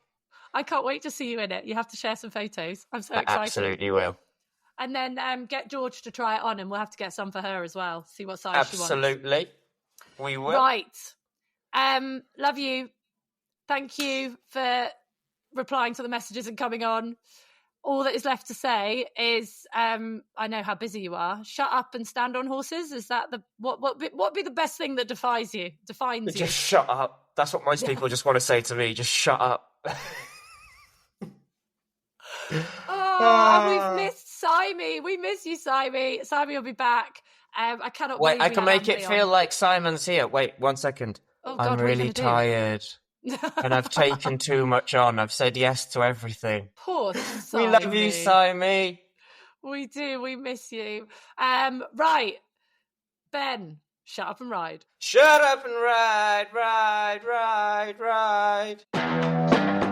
I can't wait to see you in it. You have to share some photos. I'm so excited. Absolutely will. And then get George to try it on, and we'll have to get some for her as well. See what size she wants. Absolutely. We will. Right. Love you. Thank you for replying to the messages and coming on. All that is left to say is, I know how busy you are. Shut up and stand on horses. Is that what be the best thing that defines you? Just shut up. That's what most people just want to say to me. Just shut up. We've missed Simon. We miss you, Simon. Simon will be back. I cannot wait. Believe I can make it feel like Simon's here. Wait 1 second. Oh, God, I'm really tired. And I've taken too much on. I've said yes to everything. Poor Simon. We love you, Simon. We do. We miss you. Right. Ben, shut up and ride. Shut up and ride, ride, ride, ride.